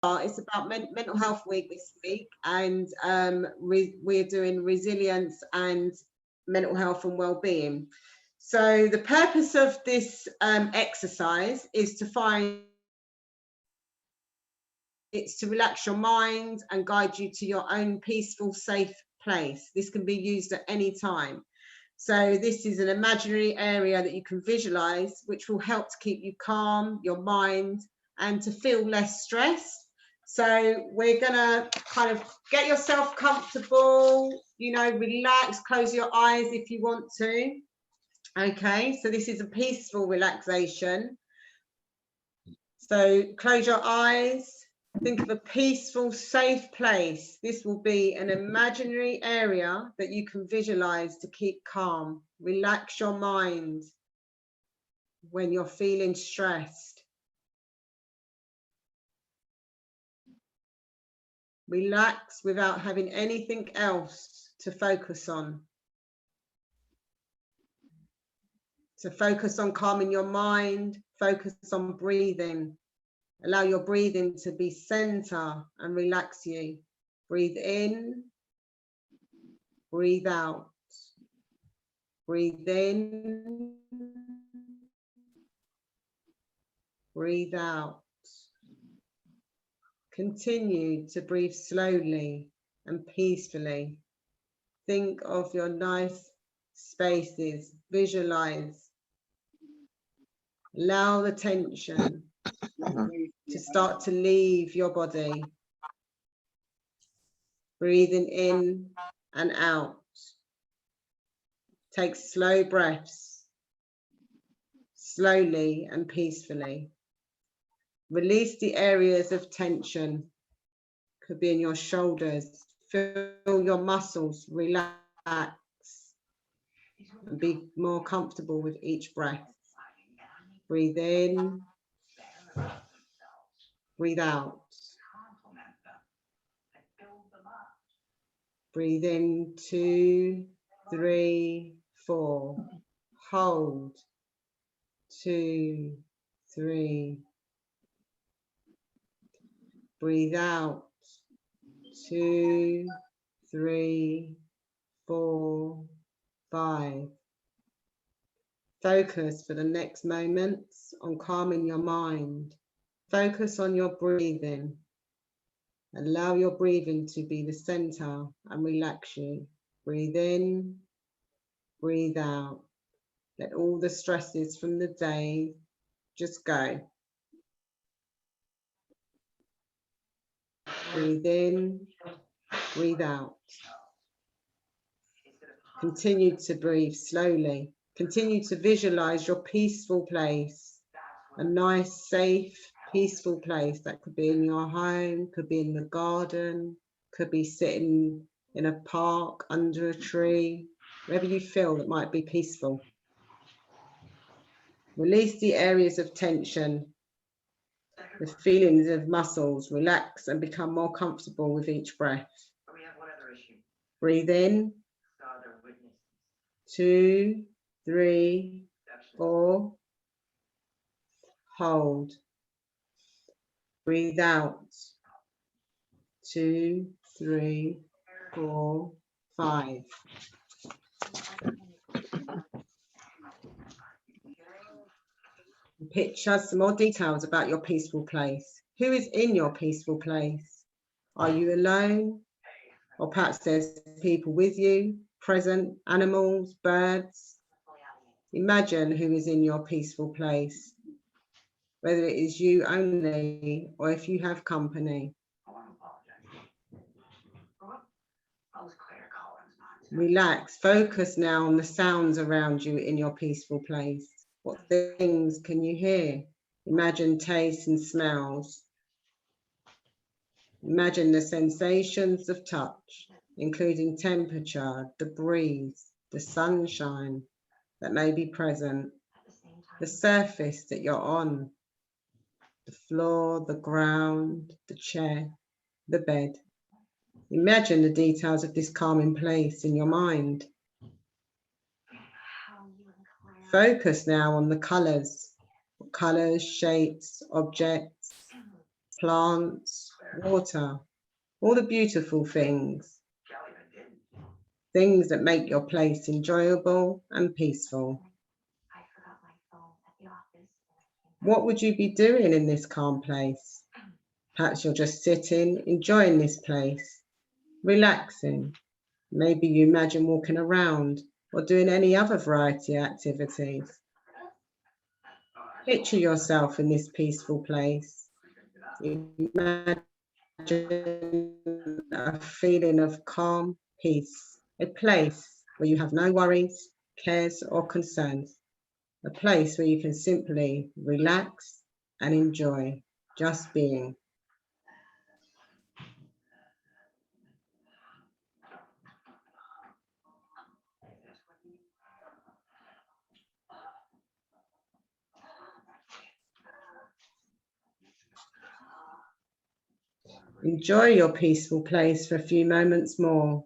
it's about mental health week this week, and we're doing resilience and mental health and well-being. So the purpose of this exercise is to relax your mind and guide you to your own peaceful, safe place. This can be used at any time. So this is an imaginary area that you can visualize, which will help to keep you calm, your mind, and to feel less stressed. So we're gonna kind of get yourself comfortable, you know, relax, close your eyes if you want to. Okay, so this is a peaceful relaxation. So close your eyes, think of a peaceful, safe place. This will be an imaginary area that you can visualize to keep calm. Relax your mind when you're feeling stressed. Relax without having anything else to focus on. So focus on calming your mind, focus on breathing. Allow your breathing to be center and relax you. Breathe in, breathe out. Breathe in, breathe out. Continue to breathe slowly and peacefully. Think of your nice spaces, visualize. Allow the tension to start to leave your body. Breathing in and out. Take slow breaths, slowly and peacefully. Release the areas of tension. Could be in your shoulders. Feel your muscles relax and be more comfortable with each breath. Breathe in, breathe out. Breathe in, 2, 3, 4. Hold, 2, 3. Breathe out, 2, 3, 4, 5. Focus for the next moments on calming your mind. Focus on your breathing. Allow your breathing to be the center and relax you. Breathe in, breathe out. Let all the stresses from the day just go. Breathe in, breathe out. Continue to breathe slowly. Continue to visualize your peaceful place. A nice, safe, peaceful place that could be in your home, could be in the garden, could be sitting in a park, under a tree, wherever you feel that might be peaceful. Release the areas of tension, the feelings of muscles. Relax and become more comfortable with each breath. Breathe in, 2, 3, 4. Hold. Breathe out, 2, 3, 4, 5. Picture some more details about your peaceful place. Who is in your peaceful place? Are you alone? Or perhaps there's people with you, present, animals, birds. Imagine who is in your peaceful place, whether it is you only or if you have company. Relax, focus now on the sounds around you in your peaceful place. What things can you hear? Imagine tastes and smells. Imagine the sensations of touch, including temperature, the breeze, the sunshine that may be present, the surface that you're on, the floor, the ground, the chair, the bed. Imagine the details of this calming place in your mind. Focus now on the colours, shapes, objects, plants, water, all the beautiful things, things that make your place enjoyable and peaceful. What would you be doing in this calm place? Perhaps you're just sitting, enjoying this place, relaxing. Maybe you imagine walking around or doing any other variety of activities. Picture yourself in this peaceful place. Imagine a feeling of calm peace, a place where you have no worries, cares or concerns, a place where you can simply relax and enjoy just being. Enjoy your peaceful place for a few moments more.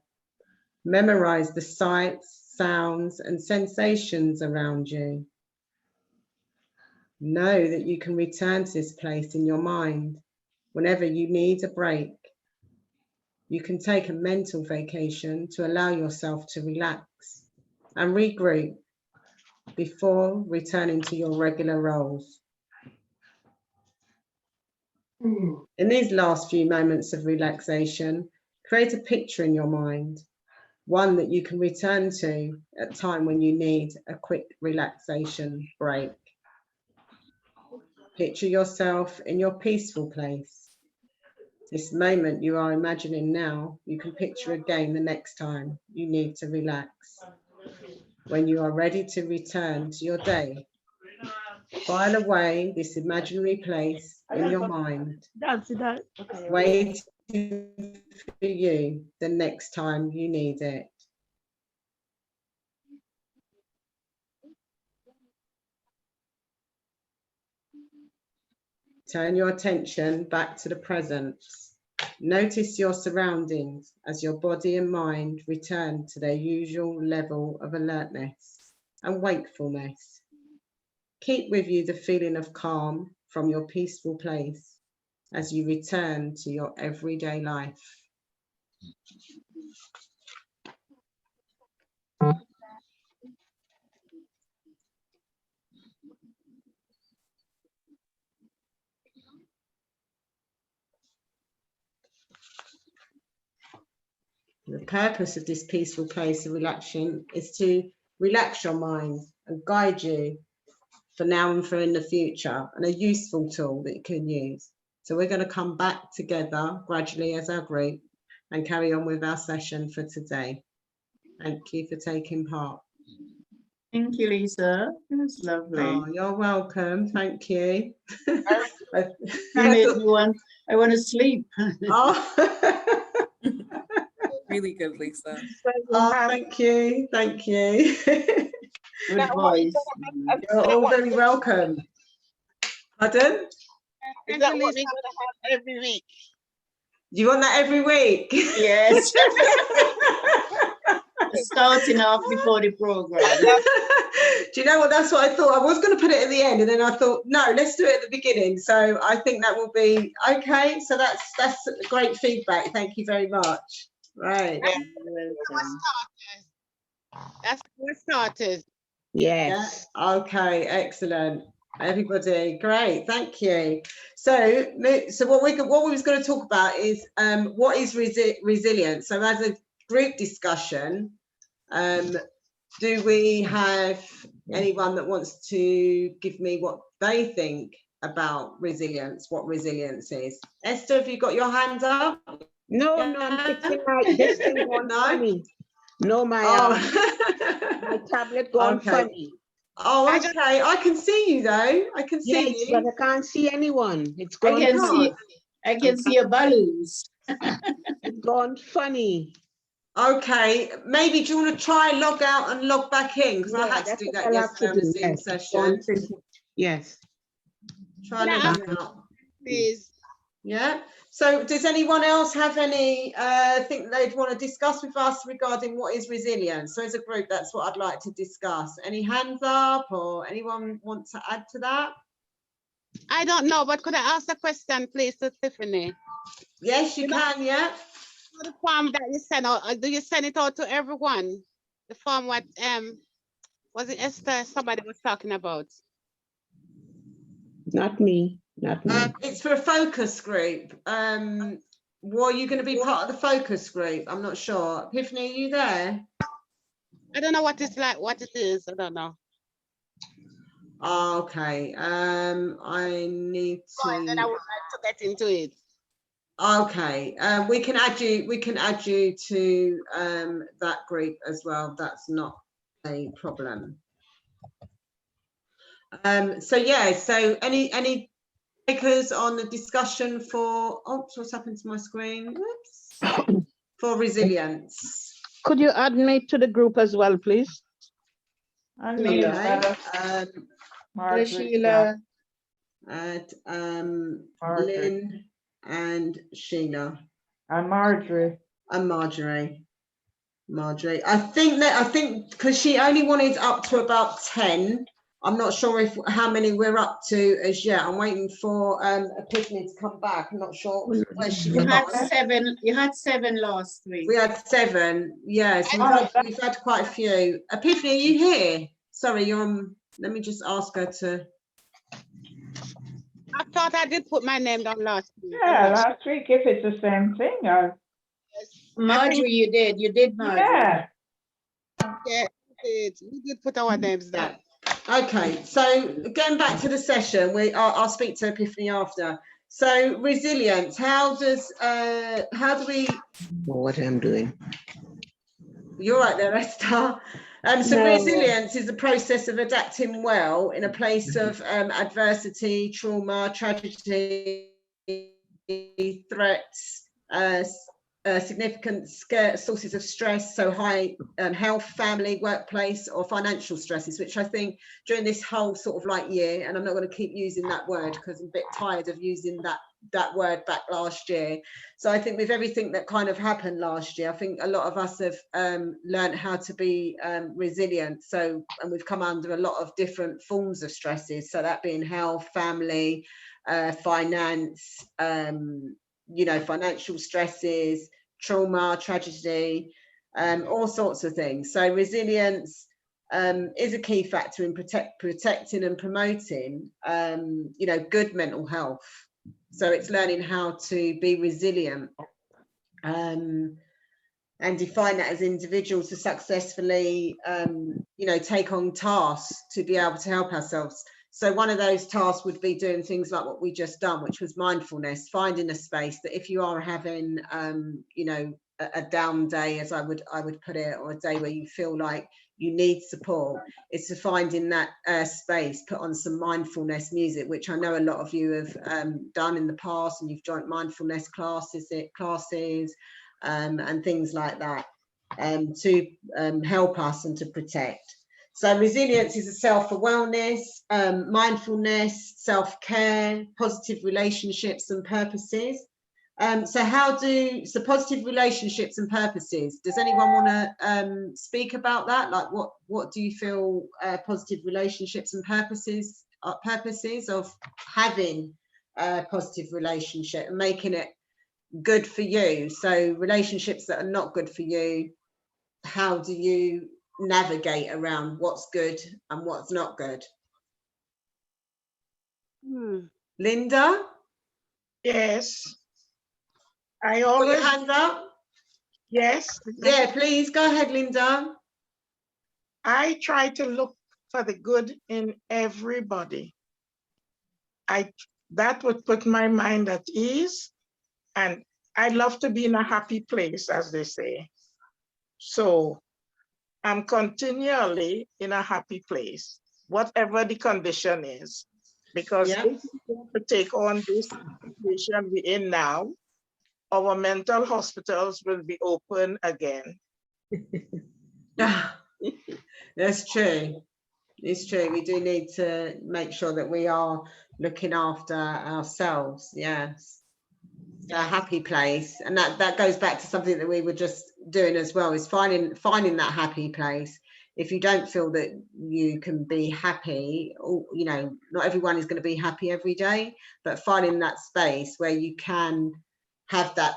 Memorize the sights, sounds, and sensations around you. Know that you can return to this place in your mind whenever you need a break. You can take a mental vacation to allow yourself to relax and regroup before returning to your regular roles. In these last few moments of relaxation, create a picture in your mind, one that you can return to at a time when you need a quick relaxation break. Picture yourself in your peaceful place. This moment you are imagining now, you can picture again the next time you need to relax. When you are ready to return to your day, file away this imaginary place in your mind, waiting for you the next time you need it. Turn your attention back to the present. Notice your surroundings as your body and mind return to their usual level of alertness and wakefulness. Keep with you the feeling of calm from your peaceful place as you return to your everyday life. The purpose of this peaceful place of relaxation is to relax your mind and guide you for now and for in the future, and a useful tool that you can use. So we're going to come back together gradually as our group and carry on with our session for today. Thank you for taking part. Thank you, Lisa. It was lovely. Oh, you're welcome. Thank you. I want to sleep. Oh. Really good, Lisa. Oh, thank you. Thank you. Good voice. You're all very welcome. Pardon? Is that what we're going to have every week? Do you want that every week? Yes. Starting off before the program. Do you know what? That's what I thought. I was going to put it at the end, and then I thought, no, let's do it at the beginning. So I think that will be okay. So that's great feedback. Thank you very much. Right. Yeah. That's for starters. Yes. Yeah. Okay. Excellent. Everybody, great. Thank you. So what we was going to talk about is what is resilience. So as a group discussion, do we have anyone that wants to give me what they think about resilience, what resilience is? Esther, have you got your hand up? No, this thing going funny. No, my tablet going funny. Oh, okay. I can see you though. I can see you. But I can't see anyone. It's going I can see your balloons. It's going funny. Okay, maybe do you want to try log out and log back in? Because I had to do that yesterday on the Zoom session. Yes. Try log out. Please. Yeah. So does anyone else have any thing they'd want to discuss with us regarding what is resilience? So as a group, that's what I'd like to discuss. Any hands up or anyone want to add to that? I don't know, but could I ask a question, please, to Tiffany? Yes, you can, yeah. The form that you send out, do you send it out to everyone? The form what was it Esther somebody was talking about? Not me, not me. It's for a focus group. Well, are you going to be part of the focus group? I'm not sure. Epiphany, are you there? I don't know what it's like, what it is. I don't know. Oh, okay. I need So, and then I to. would like to get into it. Okay. We can add you. We can add you to that group as well. That's not a problem. So yeah. So any takers on the discussion for? Oops, what's happened to my screen? Whoops. For resilience. Could you add me to the group as well, please? Okay. Sheila. Add Margaret. Lynn and Sheena And Marjorie. and Marjorie. I think because she only wanted up to about 10. I'm not sure how many we're up to as yet. I'm waiting for Epiphany to come back. I'm not sure where she You had was. 7. You had 7 last week. We had 7. Yes, we've had quite a few. Epiphany, are you here? Sorry, you're on. Let me just ask her to. I thought I did put my name down last week. Yeah, last week, if it's the same thing, Marjorie, you did, Marjorie. yeah. Yeah, we did put our names down. Okay, so going back to the session, I'll speak to Epiphany after. So resilience, how do we? What I'm doing. You're right there, Esther. So No. resilience is the process of adapting well in a place of adversity, trauma, tragedy, threats, significant sources of stress, so high health, family, workplace, or financial stresses, which I think during this whole sort of like year, and I'm not going to keep using that word because I'm a bit tired of using that word back last year. So I think with everything that kind of happened last year, I think a lot of us have learned how to be resilient. So, and we've come under a lot of different forms of stresses. So that being health, family, finance, financial stresses, trauma, tragedy, all sorts of things. So resilience is a key factor in protecting and promoting, good mental health. So it's learning how to be resilient and define that as individuals to successfully, take on tasks to be able to help ourselves. So one of those tasks would be doing things like what we just done, which was mindfulness, finding a space that if you are having, a down day, as I would put it, or a day where you feel like you need support, is to find in that space, put on some mindfulness music, which I know a lot of you have done in the past, and you've joined mindfulness classes and things like that, to help us and to protect. So resilience is a self-awareness, mindfulness, self-care, positive relationships and purposes. So positive relationships and purposes, does anyone want to speak about that? Like what do you feel positive relationships and purposes of having a positive relationship and making it good for you? So relationships that are not good for you, how do you navigate around what's good and what's not good? Linda? Yes. I Put always, your hand up. yes. Yeah, please go ahead, Linda. I try to look for the good in everybody. That would put my mind at ease, and I love to be in a happy place, as they say. So I'm continually in a happy place, whatever the condition is, because if we want to take on this situation we're in now, our mental hospitals will be open again. That's true. It's true. We do need to make sure that we are looking after ourselves. Yes. A happy place. And that goes back to something that we were just doing as well, is finding that happy place. if you don't feel that you can be happy, or, you know, not everyone is going to be happy every day, but finding that space where you can have that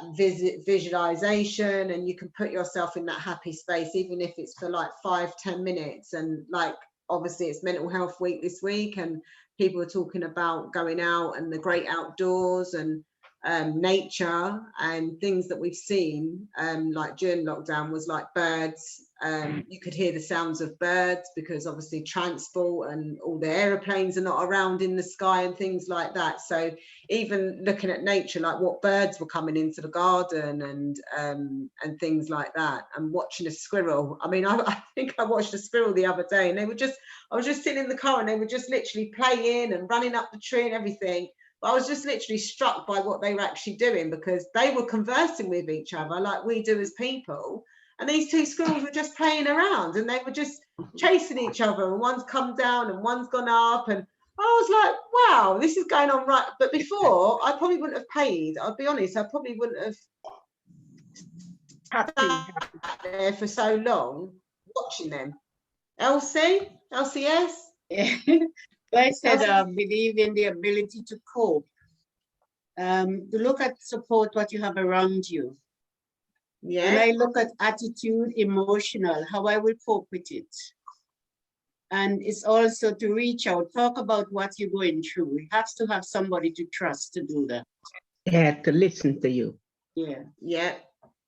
visualization and you can put yourself in that happy space, even if it's for like 5-10 minutes. And like, obviously it's mental health week this week, and people are talking about going out and the great outdoors and nature, and things that we've seen like during lockdown was like birds. You could hear the sounds of birds because obviously transport and all the aeroplanes are not around in the sky and things like that. So even looking at nature, like what birds were coming into the garden and things like that, and watching a squirrel. I mean, I think I watched a squirrel the other day, and I was just sitting in the car and they were just literally playing and running up the tree and everything. But I was just literally struck by what they were actually doing, because they were conversing with each other like we do as people. And these two squirrels were just playing around and they were just chasing each other, and one's come down and one's gone up. And I was like, wow, this is going on right. But before, I probably wouldn't have paid. I'll be honest, I probably wouldn't have sat there for so long watching them. Elsie? LCS? Yeah. I said, believe in the ability to cope. To look at support what you have around you. Yeah. And I look at attitude, emotional, how I will cope with it. And it's also to reach out, talk about what you're going through. You have to have somebody to trust to do that. Yeah, to listen to you. Yeah. Yeah.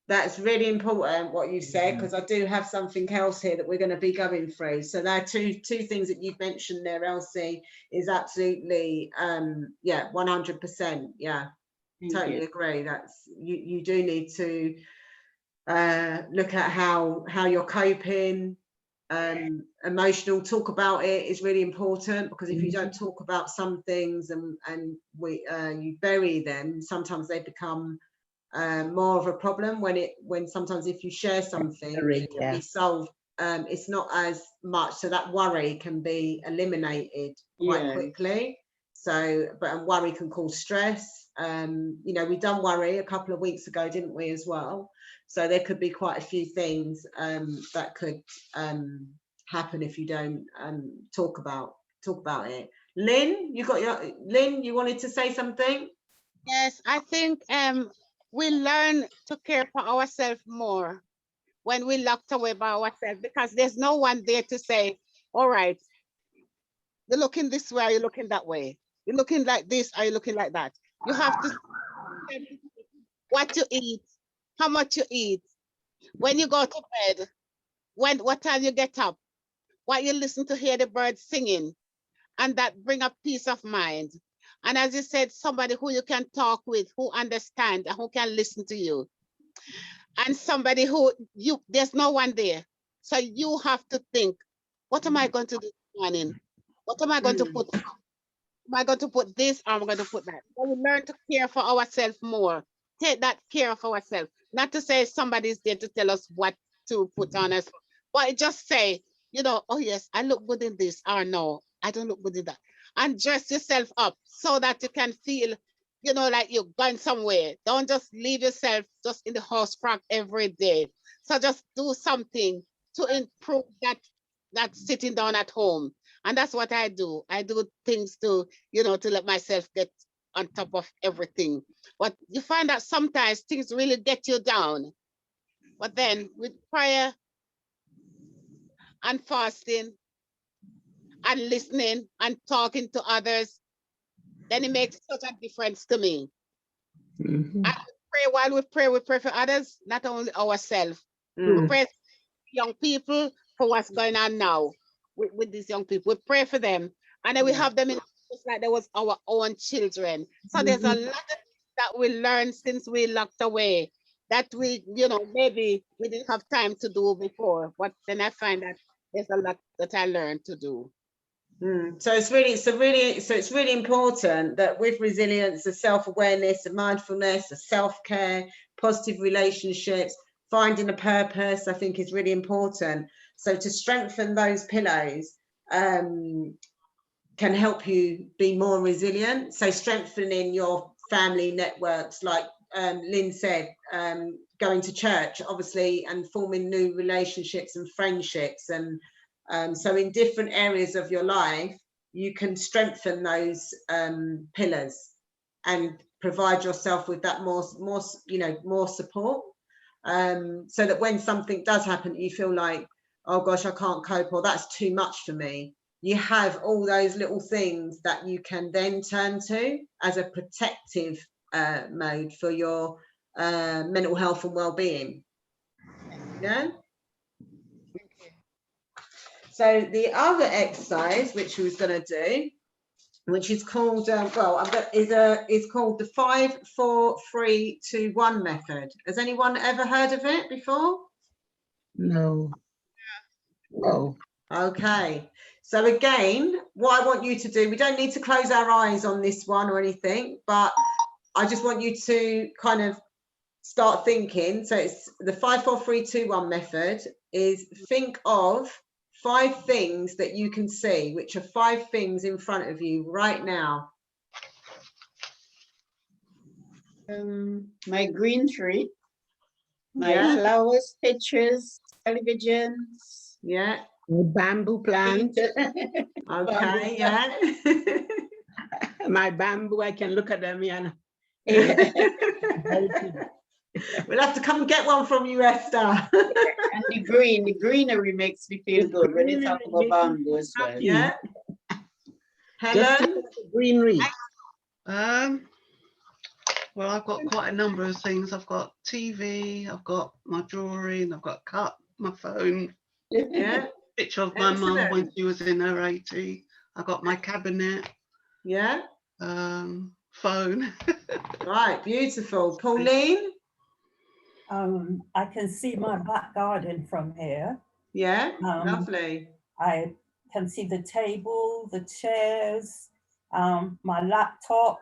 That's really important what you said, because I do have something else here that we're going to be going through. So there are two things that you've mentioned there, Elsie, is absolutely, yeah, 100%. Yeah, totally agree. That's you do need to look at how you're coping. Emotional talk about it is really important, because if you don't talk about some things and you bury them, sometimes they become more of a problem when sometimes if you share something it can be solved. It's not as much, so that worry can be eliminated quite quickly. So but worry can cause stress. You know, we done worry a couple of weeks ago, didn't we, as well? So there could be quite a few things that could happen if you don't talk about it. Lynn, you wanted to say something? Yes, I think we learn to care for ourselves more when we're locked away by ourselves, because there's no one there to say, all right, you're looking this way, are you looking that way? You're looking like this, are you looking like that? You have to what you eat, how much you eat, when you go to bed, what time you get up, what you listen to hear the birds singing, and that bring up peace of mind. And as you said, somebody who you can talk with, who understands and who can listen to you. And somebody who there's no one there. So you have to think, what am I going to do this morning? What am I going to put? Am I going to put this or am I going to put that? So we learn to care for ourselves more. Take that care of ourselves. Not to say somebody's there to tell us what to put on us, but just say, you know, oh yes, I look good in this, or no, I don't look good in that. And dress yourself up so that you can feel, you know, like you're going somewhere. Don't just leave yourself just in the house crack every day. So just do something to improve that sitting down at home. And that's what I do. I do things to, you know, to let myself get on top of everything. But you find that sometimes things really get you down. But then with prayer and fasting and listening and talking to others, then it makes such a difference to me. And we pray, while we pray for others, not only ourselves. We pray for young people for what's going on now with these young people. We pray for them, and then we have them in just like there was our own children. So there's a lot of things that we learned since we locked away that we, you know, maybe we didn't have time to do before. But then I find that there's a lot that I learned to do. So it's really important that with resilience, the self-awareness, the mindfulness, the self-care, positive relationships, finding a purpose, I think is really important. So to strengthen those pillars can help you be more resilient. So strengthening your family networks, like Lynn said, going to church, obviously, and forming new relationships and friendships, and So in different areas of your life, you can strengthen those pillars and provide yourself with that more support, so that when something does happen, you feel like, oh gosh, I can't cope, or that's too much for me. You have all those little things that you can then turn to as a protective mode for your mental health and well-being. Yeah. So the other exercise which we was going to do, which is called is called the 5, 4, 3, 2, 1 method. Has anyone ever heard of it before? No. Oh. Okay. So again, what I want you to do, we don't need to close our eyes on this one or anything, but I just want you to kind of start thinking. So it's the 5, 4, 3, 2, 1 method is think of 5 things that you can see, which are 5 things in front of you right now. My green tree, my flowers, pictures, televisions. Yeah. Bamboo plant. Okay, yeah. My bamboo, I can look at them and We'll have to come and get one from you, Esther. And the greenery makes me feel good when you talk about bamboo as well. Yeah. Helen? Greenery. Well, I've got quite a number of things. I've got TV, I've got my drawing, I've got a cup, my phone. Yeah. Picture of my mum Excellent. when she was in her 80s. I got my cabinet. Yeah. Phone. Right, beautiful. Pauline? I can see my back garden from here. Yeah, lovely. I can see the table, the chairs, my laptop.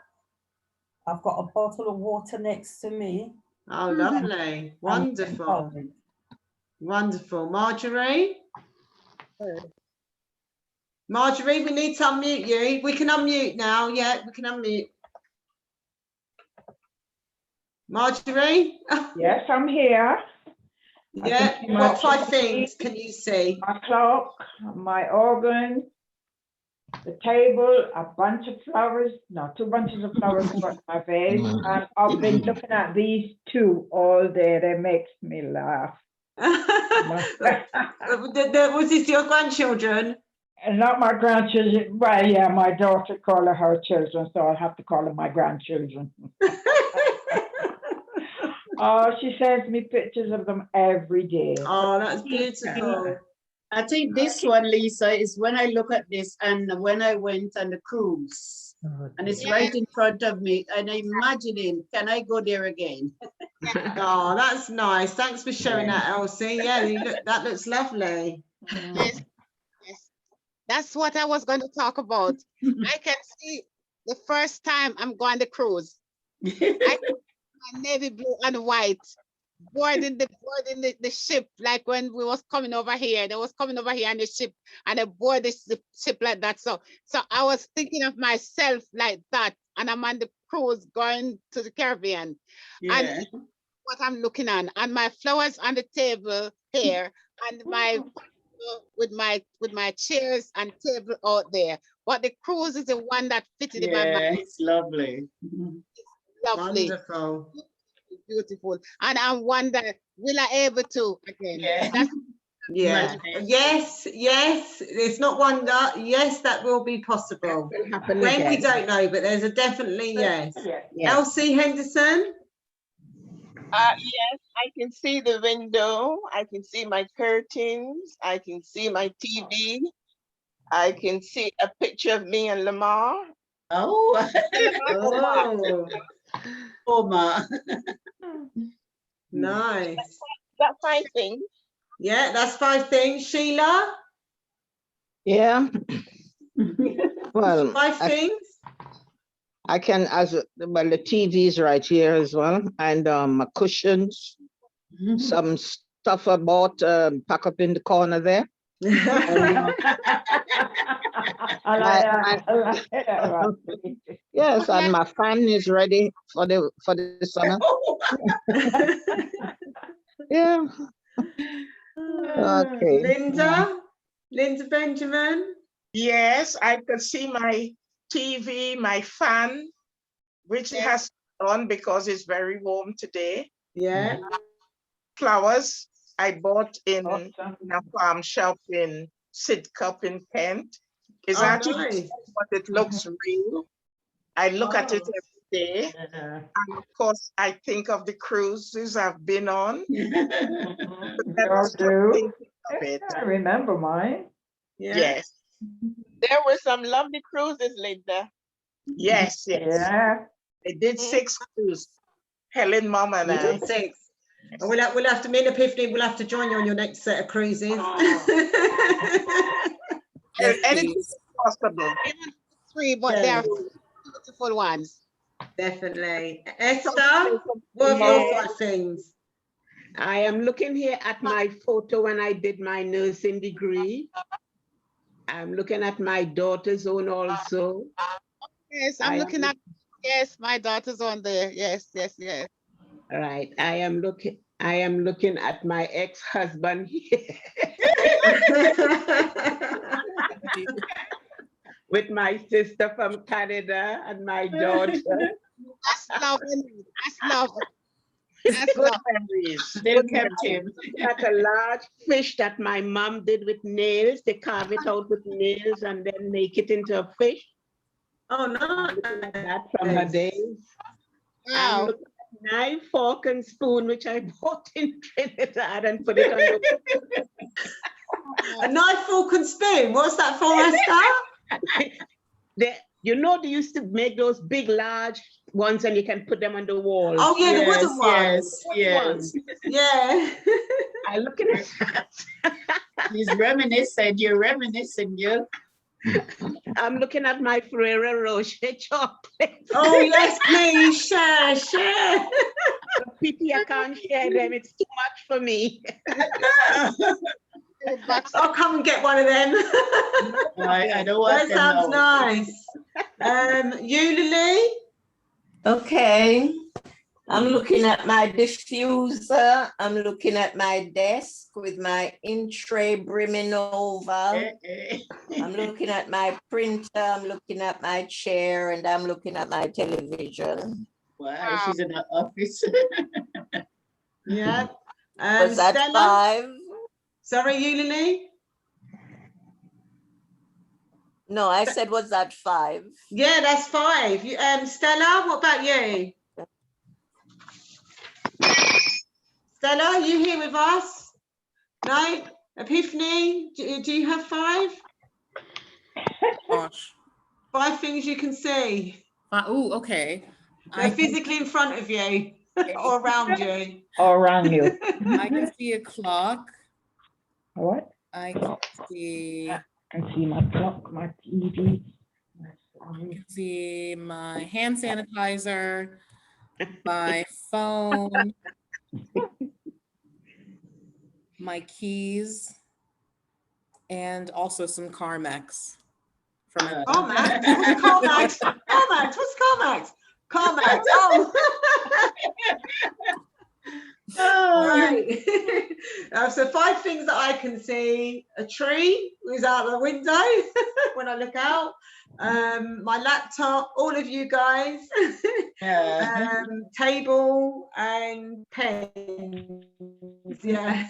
I've got a bottle of water next to me. Oh, lovely. Wonderful. Wonderful. Marjorie? Marjorie, we need to unmute you. We can unmute now. Yeah, we can unmute. Marjorie? Yes, I'm here. Yeah, what 5 things can you see? My clock, my organ, the table, a bunch of flowers, no, 2 bunches of flowers in my vase. And I've been looking at these 2 all day. They make me laugh. Was this your grandchildren? And not my grandchildren. Well, yeah, my daughter call her children, so I'll have to call them my grandchildren. Oh, she sends me pictures of them every day. Oh, that's beautiful. I think this one, Lisa, is when I look at this and when I went on the cruise. And it's right in front of me, and I'm imagining, can I go there again? Oh, that's nice. Thanks for sharing that, Elsie. Yeah, that looks lovely. Yes, yes. That's what I was going to talk about. I can see the first time I'm going to cruise. I can see my navy blue and white boarding the ship, like when we was coming over here. They was coming over here on the ship, and they board the ship like that. So I was thinking of myself like that, and I'm on the cruise going to the Caribbean. Yeah. And what I'm looking on, and my flowers on the table here, and my with my chairs and table out there. But the cruise is the one that fitted in my mind. It's lovely. Lovely. Wonderful. Beautiful. And I wonder, will I able to again? Yeah. Yeah. Yes. It's not wonder. Yes, that will be possible. Will happen When again. we don't know, but there's a definitely yes. Yes. Elsie Henderson? Yes, I can see the window. I can see my curtains. I can see my TV. I can see a picture of me and Lamar. Oh. Oh, Oma. nice. That's 5 things. Yeah, that's 5 things. Sheila? Yeah. Well, 5 things? I can, the TV is right here as well, and my cushions, some stuff I bought, pack up in the corner there. Yes, and my fan is ready for the summer. Yeah. Okay. Linda? Linda Benjamin? Yes, I could see my TV, my fan, which it has on because it's very warm today. Yeah. Flowers I bought in Awesome. a farm shop in Sidcup in Kent. It's Oh, actually nice. but it looks real. I look at it Oh. every day. And of course, I think of the cruises I've been on. Never Yours stop too. thinking of it. I remember mine. Yeah. Yes, There were some lovely cruises, Linda. yes, yes. Yeah. I did 6 cruises. Helen, Mom, and You I. did 6. And we'll have to, me and Epiphany, we'll have to join you on your next set of cruises. Yes, Anything please. possible. 3, but they are beautiful ones. Definitely. Esther, what are your 5 things? I am looking here at my photo when I did my nursing degree. I'm looking at my daughter's own also. Yes, I'm looking at, yes, my daughter's on there. Yes, yes, yes. All right, I am looking at my ex-husband here. With my sister from Canada and my daughter. That's love. That's love. That's Good love. memories. Still kept him. That's a large fish that my mom did with nails. They carve it out with nails and then make it into a fish. Oh, no. Looking at that from her days. I'm Wow. looking at knife, fork, and spoon, which I bought in Trinidad and put it on the A knife, fork, and spoon. What's that for, Esther? You know, they used to make those big, large ones and you can put them on the wall. Oh, yeah, the Yes, wooden ones. yes. Yeah. I looking at that. He's reminiscent. You're reminiscent, girl. I'm looking at my Ferrero Rocher chocolate. Oh, yes, please, share. Pity I can't share them. It's too much for me. I'll come and get one of them. I don't want That them sounds now. nice. You, Lily? Okay. I'm looking at my diffuser. I'm looking at my desk with my in-tray brimming over. I'm looking at my printer. I'm looking at my chair, and I'm looking at my television. Wow, she's in the office. Yeah. Was that Stella? 5? Sorry, you, Lily? No, I said, was that 5? Yeah, that's 5. You, Stella, what about you? Stella, are you here with us? No? Epiphany, do you have 5? Gosh. 5 things you can see. Oh, okay. They're physically in front of you or around you. Or around you. I can see a clock. What? I can see. I can see my clock, my TV. I can see my hand sanitizer, my phone, my keys, and also some Carmex. Carmex? What's Carmex? Carmex? What's Carmex? Carmex. Oh. All right. So 5 things that I can see. A tree is out the window when I look out. My laptop, all of you guys. Table and pens. Yeah.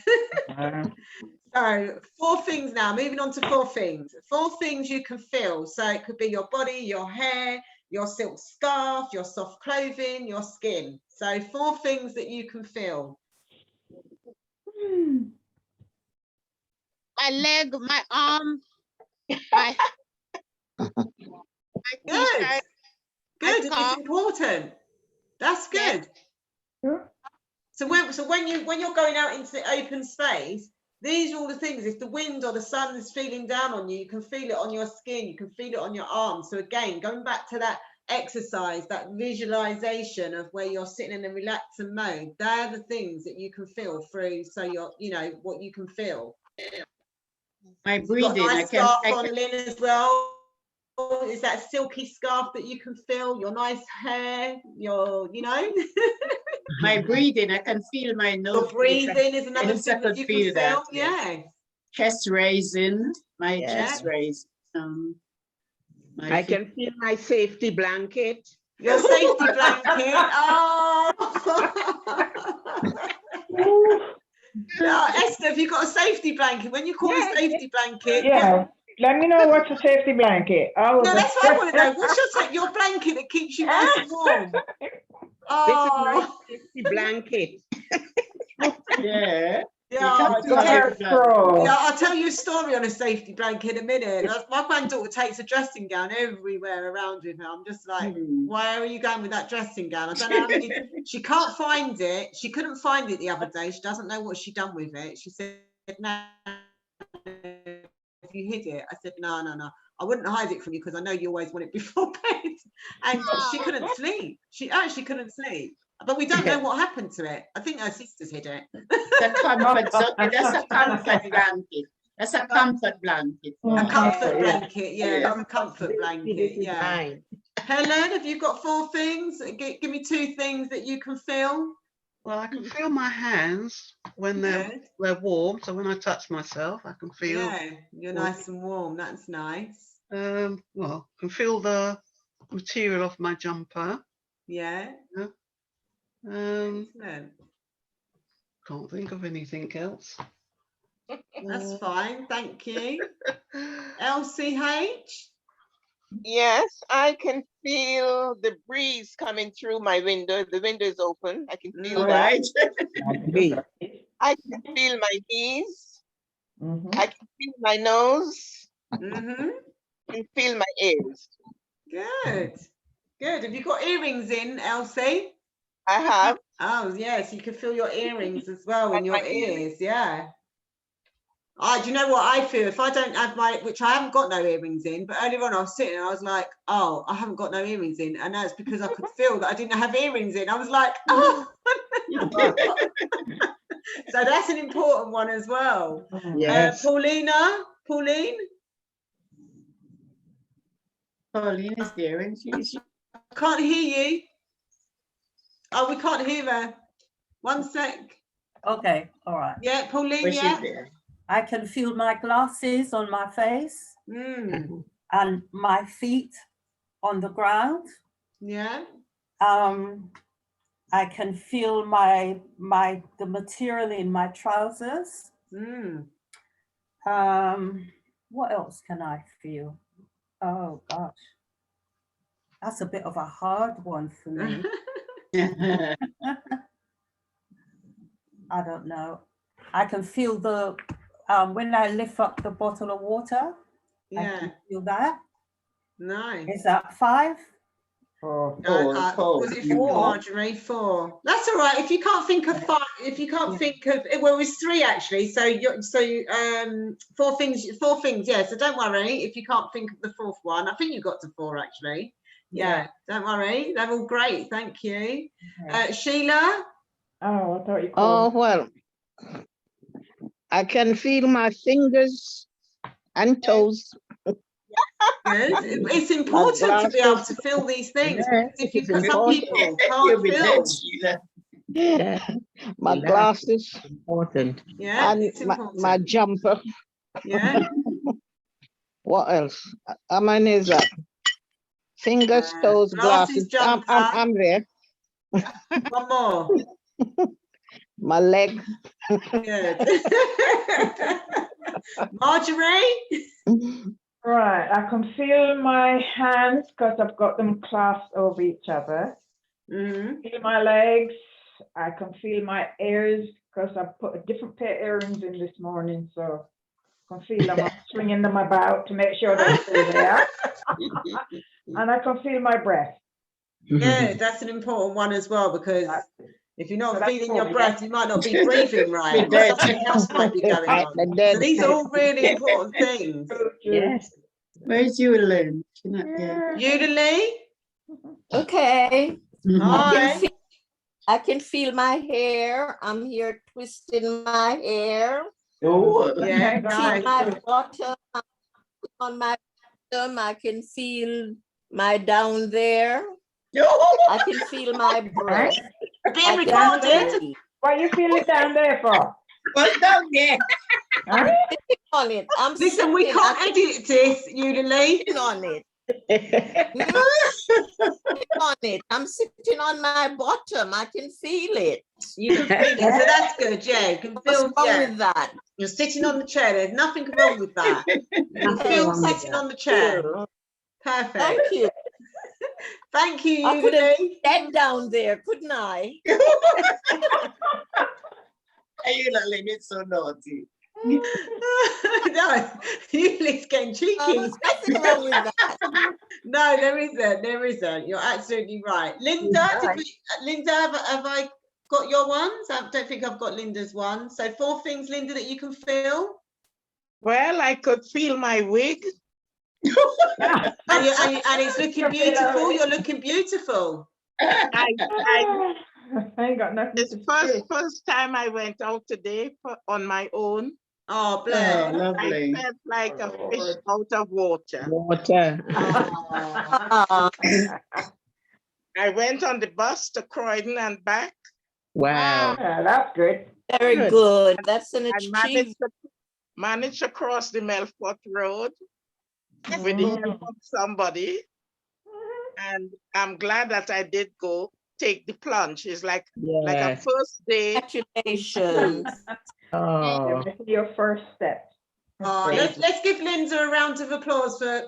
So 4 things now, moving on to 4 things. 4 things you can feel. So it could be your body, your hair, your silk scarf, your soft clothing, your skin. So 4 things that you can feel. My leg, my arm, my Good. Good. It's important. That's good. Yeah. So when you're going out into the open space, these are all the things. If the wind or the sun is feeling down on you, you can feel it on your skin, you can feel it on your arms. So again, going back to that exercise, that visualization of where you're sitting in a relaxing mode, they're the things that you can feel through. So what you can feel. My breathing, You've got a nice scarf on, Lynn, as well. Is that silky scarf that you can feel? Your nice hair, my breathing, I can feel my nose. Your breathing is another Yes, I thing that could you feel can feel. that, yes. Yeah. chest raising, my Yeah. chest raise. I can feel my safety blanket. Your safety blanket. Oh. Esther, have you got a safety blanket? When you call a safety blanket. Yeah. Let me know what's a safety blanket. No, that's what I want to know. What's your blanket that keeps you nice and warm? This is my Oh. safety blanket. Yeah. Yeah, Yeah, I'll tell you a story on a safety blanket in a minute. My granddaughter takes a dressing gown everywhere around with her. I'm just like, why are you going with that dressing gown? I don't know how many. She can't find it. She couldn't find it the other day. She doesn't know what she done with it. She said, no, if you hid it. I said, no. I wouldn't hide it from you because I know you always want it before bed. And she couldn't sleep. She actually couldn't sleep. But we don't know what happened to it. I think her sisters hid it. That's a comfort blanket. That's a comfort blanket. A comfort blanket, yeah, that's a comfort blanket, yeah. Helen, have you got 4 things? Give me 2 things that you can feel. Well, I can feel my hands when they're warm. So when I touch myself, I can feel. Yeah, you're nice and warm. That's nice. Well, I can feel the material of my jumper. Yeah. Excellent. Can't think of anything else. That's fine, thank you. LCH? Yes, I can feel the breeze coming through my window. The window is open. I can feel that. I can feel my knees. I can feel my nose. I can feel my ears. Good. Have you got earrings in, Elsie? I have. Oh, yes, you can feel your earrings as well in your ears, yeah. Oh, do you know what I feel? If I don't have which I haven't got no earrings in, but earlier on I was sitting and I was like, oh, I haven't got no earrings in. And that's because I could feel that I didn't have earrings in. I was like, oh. So that's an important one as well. Yes. Pauline? Pauline is there, isn't she? I can't hear you. Oh, we can't hear her. 1 sec. Okay, all right. Yeah, Pauline, yeah. I can feel my glasses on my face and my feet on the ground. Yeah. I can feel the material in my trousers. What else can I feel? Oh gosh, that's a bit of a hard one for me. I don't know. I can feel the when I lift up the bottle of water. Yeah. I can feel that. Nice. Is that 5? Was it 4, Marjorie? 4. That's all right. If you can't think of 5, if you can't think of, well, it was 3 actually. So 4 things. Yeah. So don't worry if you can't think of the 4th one. I think you got to 4 actually. Yeah. Don't worry. They're all great. Thank you. Sheila. Oh, I thought you Oh, called. well, I can feel my fingers and toes. Good. It's important to be able to feel these things. Yeah, If you put some people can't feel. Yeah, my glasses. Important. Yeah, and it's important. my jumper. Yeah. What else? How many is that? Fingers, toes, glasses. I'm there. One more. My leg. Good. Marjorie? Right, I can feel my hands because I've got them clasped over each other. Feel my legs. I can feel my ears because I put a different pair of earrings in this morning, so I can feel them. I'm swinging them about to make sure they're still there. And I can feel my breath. Yeah, that's an important one as well, because if you're not feeling your breath, you might not be breeving right. Something else might be going on. So these are all really important things. Yes. Where's Yudelin? Yudelin? Okay. Hi. I can feel my hair. I'm here twisting my hair. Oh, yeah, nice. My bottom on my bottom. I can feel my down there. I can feel my breath. Being recorded. What you feel it down there for? What's down there? I'm sitting on it. Listen, we can't edit this, Unilee. Sitting on it. On it. I'm sitting on my bottom. I can feel it. You can feel it, so that's good. Yeah, you can feel. What's wrong with that? You're sitting on the chair. There's nothing wrong with that. You feel sitting on the chair. Perfect. Thank you. Thank you, I could have Unilee. dead down there, couldn't I? You not letting it so naughty. No, Unilee's getting cheeky. There's nothing wrong with that. No, there isn't. There isn't. You're absolutely right. Linda, Linda, have I got your ones? I don't think I've got Linda's one. So 4 things, Linda, that you can feel. Well, I could feel my wig. And it's looking beautiful. You're looking beautiful. I ain't got nothing. It's first time I went out today on my own. Oh, bless. Oh, lovely. I felt like a fish out of water. I went on the bus to Croydon and back. Wow. Yeah, that's good. Very good. That's an achievement. Managed to cross the Melfort Road with the help of somebody. And I'm glad that I did go take the plunge. It's like a first day. Congratulations. Oh. Your first step. Let's give Linda a round of applause for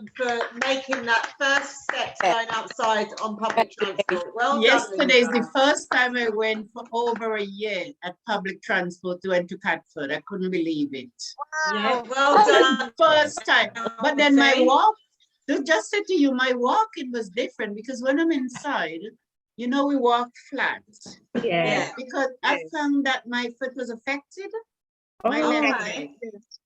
making that first step going outside on public transport. Well Yesterday is done, the first time I went for over a year at public transport to went to Catford. I couldn't believe it. Yeah, well done. First time. But then my walk, to just say to you, my walking was different because when I'm inside, you know, we walk flat. Yeah. Because I found that my foot was affected. My left leg.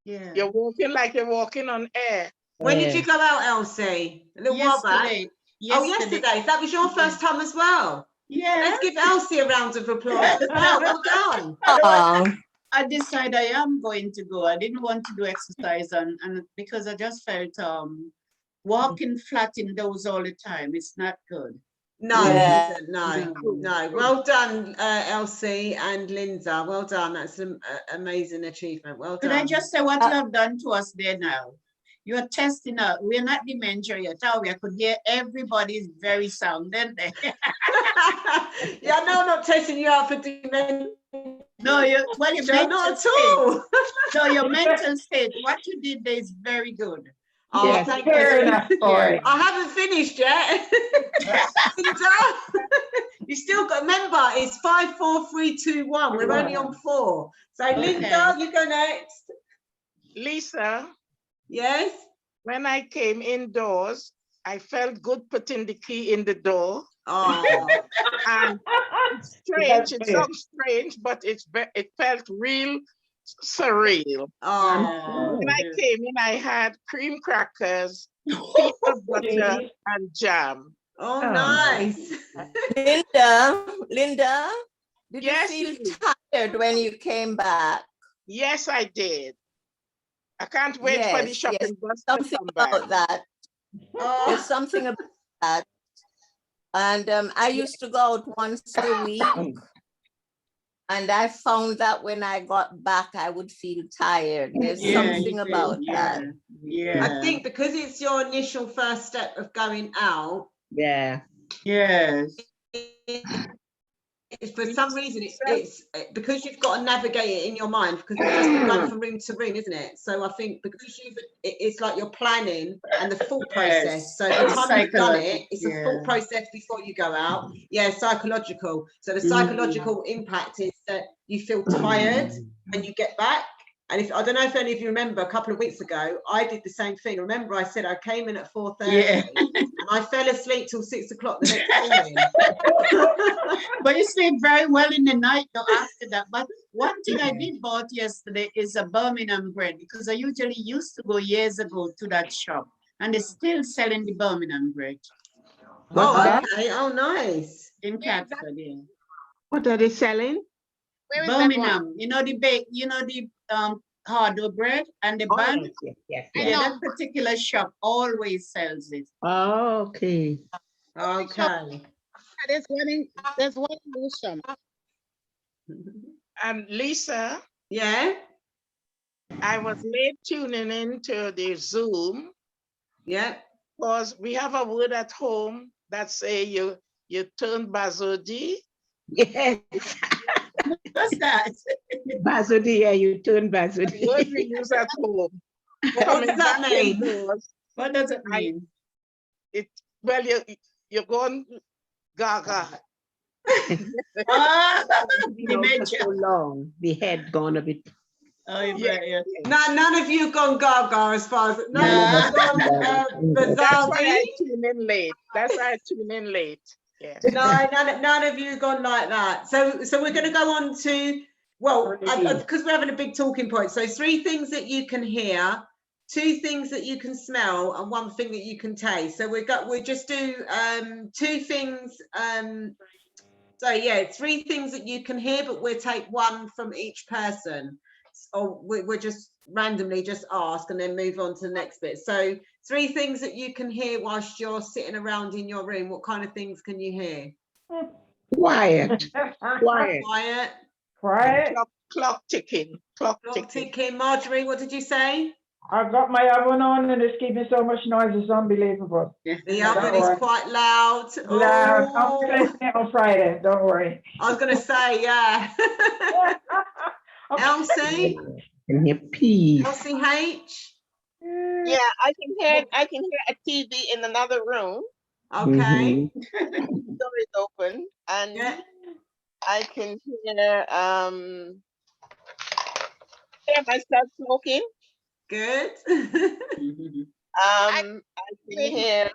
Yeah. You're walking like you're walking on air. When did you go out, Elsie? A little while back. Oh, yesterday. That was your first time as well. Yeah. Let's give Elsie a round of applause. Well done. I decided I am going to go. I didn't want to do exercise and because I just felt walking flat indoors all the time. It's not good. No, no. Well done, Elsie and Linda. Well done. That's an amazing achievement. Well done. Could I just say what you have done to us there now? You are testing out. We're not dementia yet. I could hear everybody's very sound, didn't they? Yeah, no, I'm not testing you out for dementia. No, your not at all. No, your mental state. What you did there is very good. Oh, yes, thank fair you. enough for it. I haven't finished yet. You still got, remember, it's 5, 4, 3, 2, 1. We're only on 4. So Linda, you go next. Lisa. Yes? When I came indoors, I felt good putting the key in the door. Oh. And it's strange, it sounds strange, but it felt real surreal. Oh. When I came in, I had cream crackers, peanut butter, and jam. Oh, nice. Linda, did you feel tired when you came back? Yes, I did. I can't wait for the shopping bus to come about back. that. There's something about that. And I used to go out once a week. And I found that when I got back, I would feel tired. There's something about that. Yeah. I think because it's your initial first step of going out. Yeah. Yes. For some reason, it's because you've got to navigate it in your mind because it's just been going from room to room, isn't it? So I think because it's like you're planning and the thought process. So by the time you've done it, it's a thought process before you go out. Yeah, psychological. So the psychological impact is that you feel tired and you get back. And if I don't know if any of you remember, a couple of weeks ago, I did the same thing. Remember, I said I came in at 4:30 and I fell asleep till 6 o'clock the next morning. But you sleep very well in the night though after that. But one thing I did bought yesterday is a Birmingham bread because I usually used to go years ago to that shop and they're still selling the Birmingham bread. Okay. Oh, nice. In Catford, yeah. What are they selling? Birmingham. You know the hard bread and the bun. Yes. Yeah, that particular shop always sells it. Oh, okay. Okay. There's one in Lewisham. Lisa. Yeah. I was late tuning into the Zoom. Yeah. Because we have a word at home that say you turn bazodi. Yes. What's that? Bazodi, yeah, you turn bazodi. Word we use at home. What does that mean? What does it mean? Well, you're going gaga. Dementia. So long, the head gone a bit. Oh, yeah. None of you gone gaga as far as none of you gone That's why bizarre. I tune in late. That's why I tune in late. Yes. No, none of you gone like that. So we're going to go on to, well, because we're having a big talking point. So 3 things that you can hear, 2 things that you can smell, and 1 thing that you can taste. So we'll just do 2 things. So yeah, 3 things that you can hear, but we'll take 1 from each person. Or we'll just randomly just ask and then move on to the next bit. So 3 things that you can hear whilst you're sitting around in your room. What kind of things can you hear? Quiet. Quiet. Clock ticking. Clock ticking. Marjorie, what did you say? I've got my oven on and it's keeping so much noise, it's unbelievable. The oven is quite loud. Loud. Oh. I'm replacing it on Friday, don't worry. I was going to say, yeah. Elsie? And your peas. Elsie H? Yeah, I can hear a TV in another room. Okay. The door is open, and I can hear myself smoking. Good. I can hear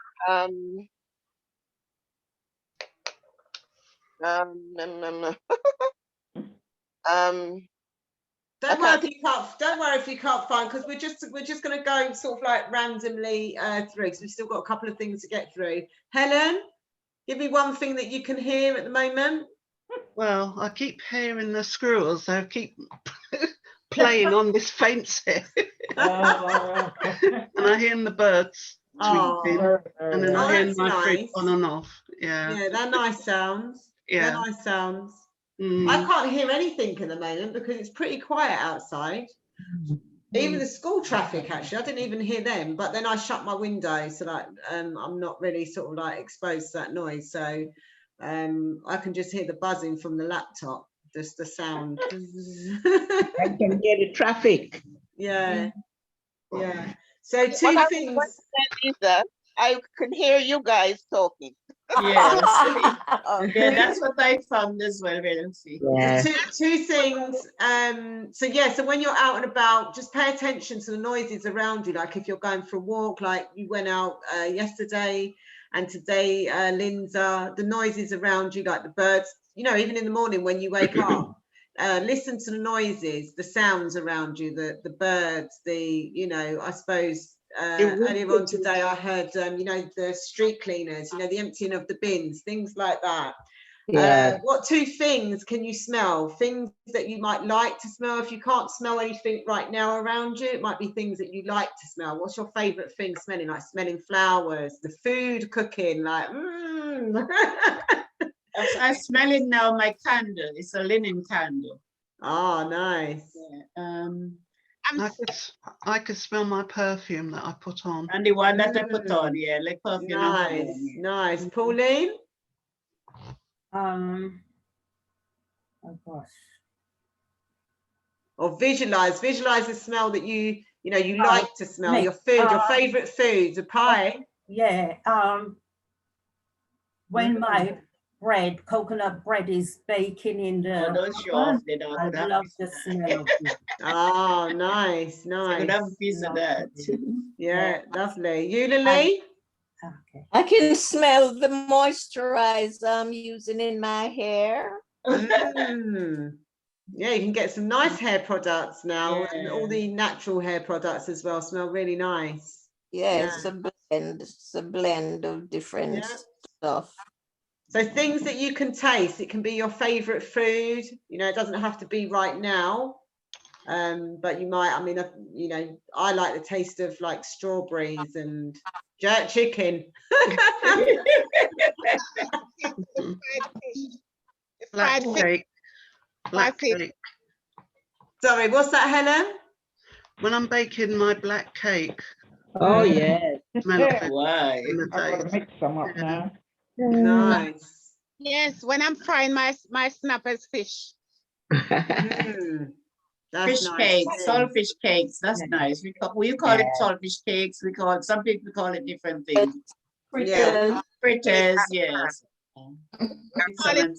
don't worry if you can't find, because we're just going to go sort of like randomly through, because we've still got a couple of things to get through. Helen, give me 1 thing that you can hear at the moment. Well, I keep hearing the squirrels. They keep playing on this fence here. And I hear the birds tweeting. And then I hear my fridge on and off. Yeah, they're nice sounds. Yeah. They're nice sounds. I can't hear anything at the moment because it's pretty quiet outside. Even the school traffic, actually, I didn't even hear them. But then I shut my window so that I'm not really sort of like exposed to that noise. So I can just hear the buzzing from the laptop, just the sound. I can hear the traffic. Yeah. So 2 things. I can hear you guys talking. Yes. Yeah, that's what I found as well, see. Yeah. 2 things. So when you're out and about, just pay attention to the noises around you. Like if you're going for a walk, like you went out yesterday and today, Linda, the noises around you, like the birds, even in the morning when you wake up, listen to the noises, the sounds around you, the birds, I suppose. Earlier on today, I heard, the street cleaners, the emptying of the bins, things like that. Yeah. What 2 things can you smell? Things that you might like to smell. If you can't smell anything right now around you, it might be things that you like to smell. What's your favourite thing smelling? Like smelling flowers, the food cooking, like, I'm smelling now my candle. It's a linen candle. Oh, nice. Yeah. I could smell my perfume that I put on. And the one that I put on, yeah, like perfume. Nice. Pauline? Oh gosh. Or visualize the smell that you like to smell. Your food, your favorite foods, a pie. Yeah. When my coconut bread is baking in the oven, I love the smell of it. Oh, nice. So have a piece of that. Yeah, lovely. You, Lily? I can smell the moisturizer I'm using in my hair. Yeah, you can get some nice hair products now, and all the natural hair products as well smell really nice. Yeah, it's a blend. It's a blend of different stuff. So things that you can taste, it can be your favorite food. It doesn't have to be right now. But you might, I like the taste of like strawberries and jerk chicken. Black cake. Sorry, what's that, Helen? when I'm baking my black cake. Oh, yes. Why? I'm gonna mix some up now. Nice. Yes, when I'm frying my snappers fish. That's Fish nice cakes, too. saltfish cakes. That's nice. We call it saltfish cakes. Some people call it different things. Yeah. Fritters, yes. Excellent.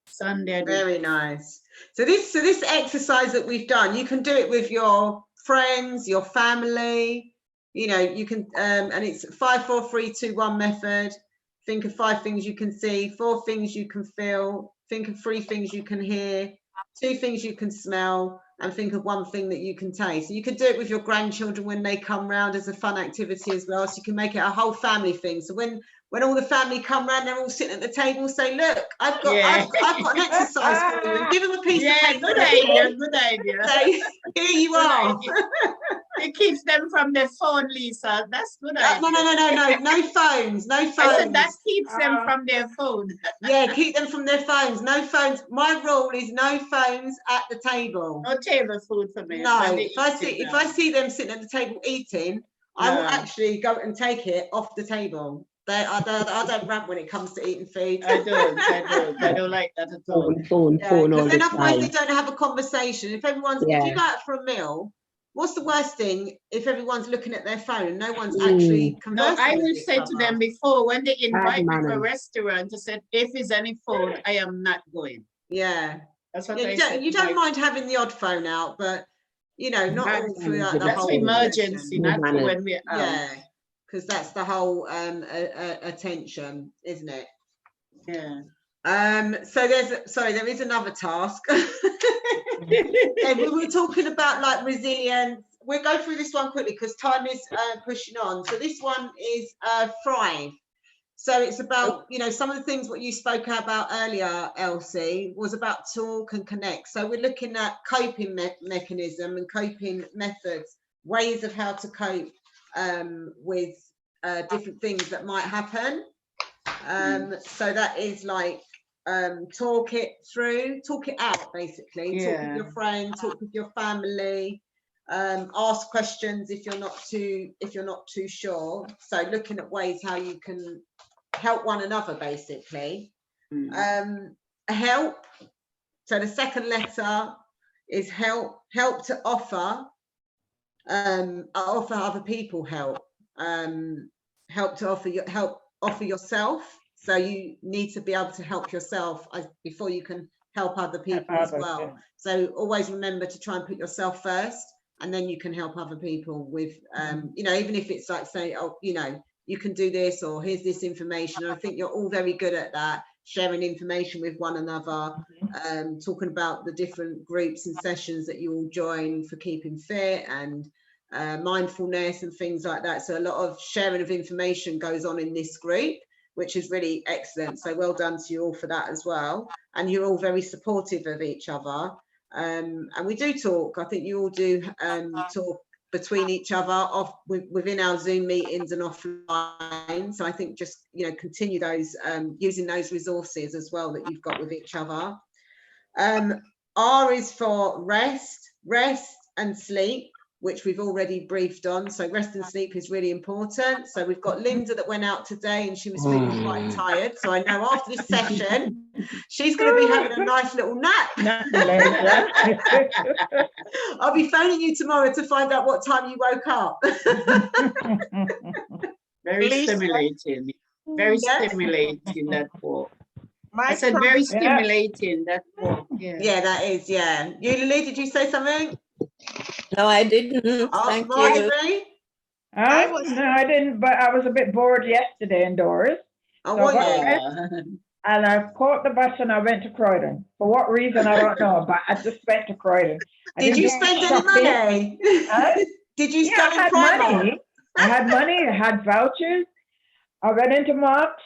Sunday. Very nice. So this exercise that we've done, you can do it with your friends, your family. You know, you can, and it's 5, 4, 3, 2, 1 method. Think of 5 things you can see, 4 things you can feel. Think of 3 things you can hear, 2 things you can smell, and think of 1 thing that you can taste. So you can do it with your grandchildren when they come round as a fun activity as well. So you can make it a whole family thing. So when all the family come round, they're all sitting at the table, say, look, I've got an exercise for you, and give them a piece of paper. Good idea. Say, here you are. It keeps them from their phone, Lisa. That's good idea. No phones. I said that keeps them from their phone. Yeah, keep them from their phones. No phones. My rule is no phones at the table. No table food for me. No, if I see them sitting at the table eating, I will actually go and take it off the table. I don't rant when it comes to eating food. I don't like that at all. Phone all the then otherwise time. they don't have a conversation. If you go out for a meal, what's the worst thing if everyone's looking at their phone and no one's actually conversing? No, I will with say each to other? them before when they invite me to a manners. restaurant, I said, if there's any phone, I am not going. Yeah. That's what You don't mind having the odd phone out, but you know, not all throughout the that's whole for emergency, not for when we're out. Yeah, because that's the whole attention, isn't it? Yeah. So there is another task. We were talking about like resilience. We'll go through this one quickly because time is pushing on. So this one is thrive. So it's about, you know, some of the things what you spoke about earlier, Elsie, was about talk and connect. So we're looking at coping mechanism and coping methods, ways of how to cope with different things that might happen. So that is like talk it out, basically. Talk with your friend, talk with your family, ask questions if you're not too sure. So looking at ways how you can help one another, basically. Help. So the second letter is help to offer other people help. Help to offer yourself. So you need to be able to help yourself before you can help other people as well. Yeah. So always remember to try and put yourself first, and then you can help other people with, you know, even if it's like saying, oh, you know, you can do this, or here's this information. And I think you're all very good at that, sharing information with one another, talking about the different groups and sessions that you all join for keeping fit and mindfulness and things like that. So a lot of sharing of information goes on in this group, which is really excellent. So well done to you all for that as well. And you're all very supportive of each other. And we do talk. I think you all do talk between each other within our Zoom meetings and offline. So I think just, you know, continue those, using those resources as well that you've got with each other. R is for rest and sleep, which we've already briefed on. So rest and sleep is really important. So we've got Linda that went out today and she was feeling quite tired. So I know after this session, she's going to be having a nice little nap. I'll be phoning you tomorrow to find out what time you woke up. Very stimulating. Very stimulating, that walk. I said very stimulating, that walk. Yeah, that is, yeah. You, Lily, did you say something? No, I didn't. Thank you. No, I didn't, but I was a bit bored yesterday indoors. Oh, so and I caught the bus and I went to Croydon. For what reason, I don't know, but I just went to Croydon. Did you spend any money? Did you spend I had money. I had money, I had vouchers. I went into Marks,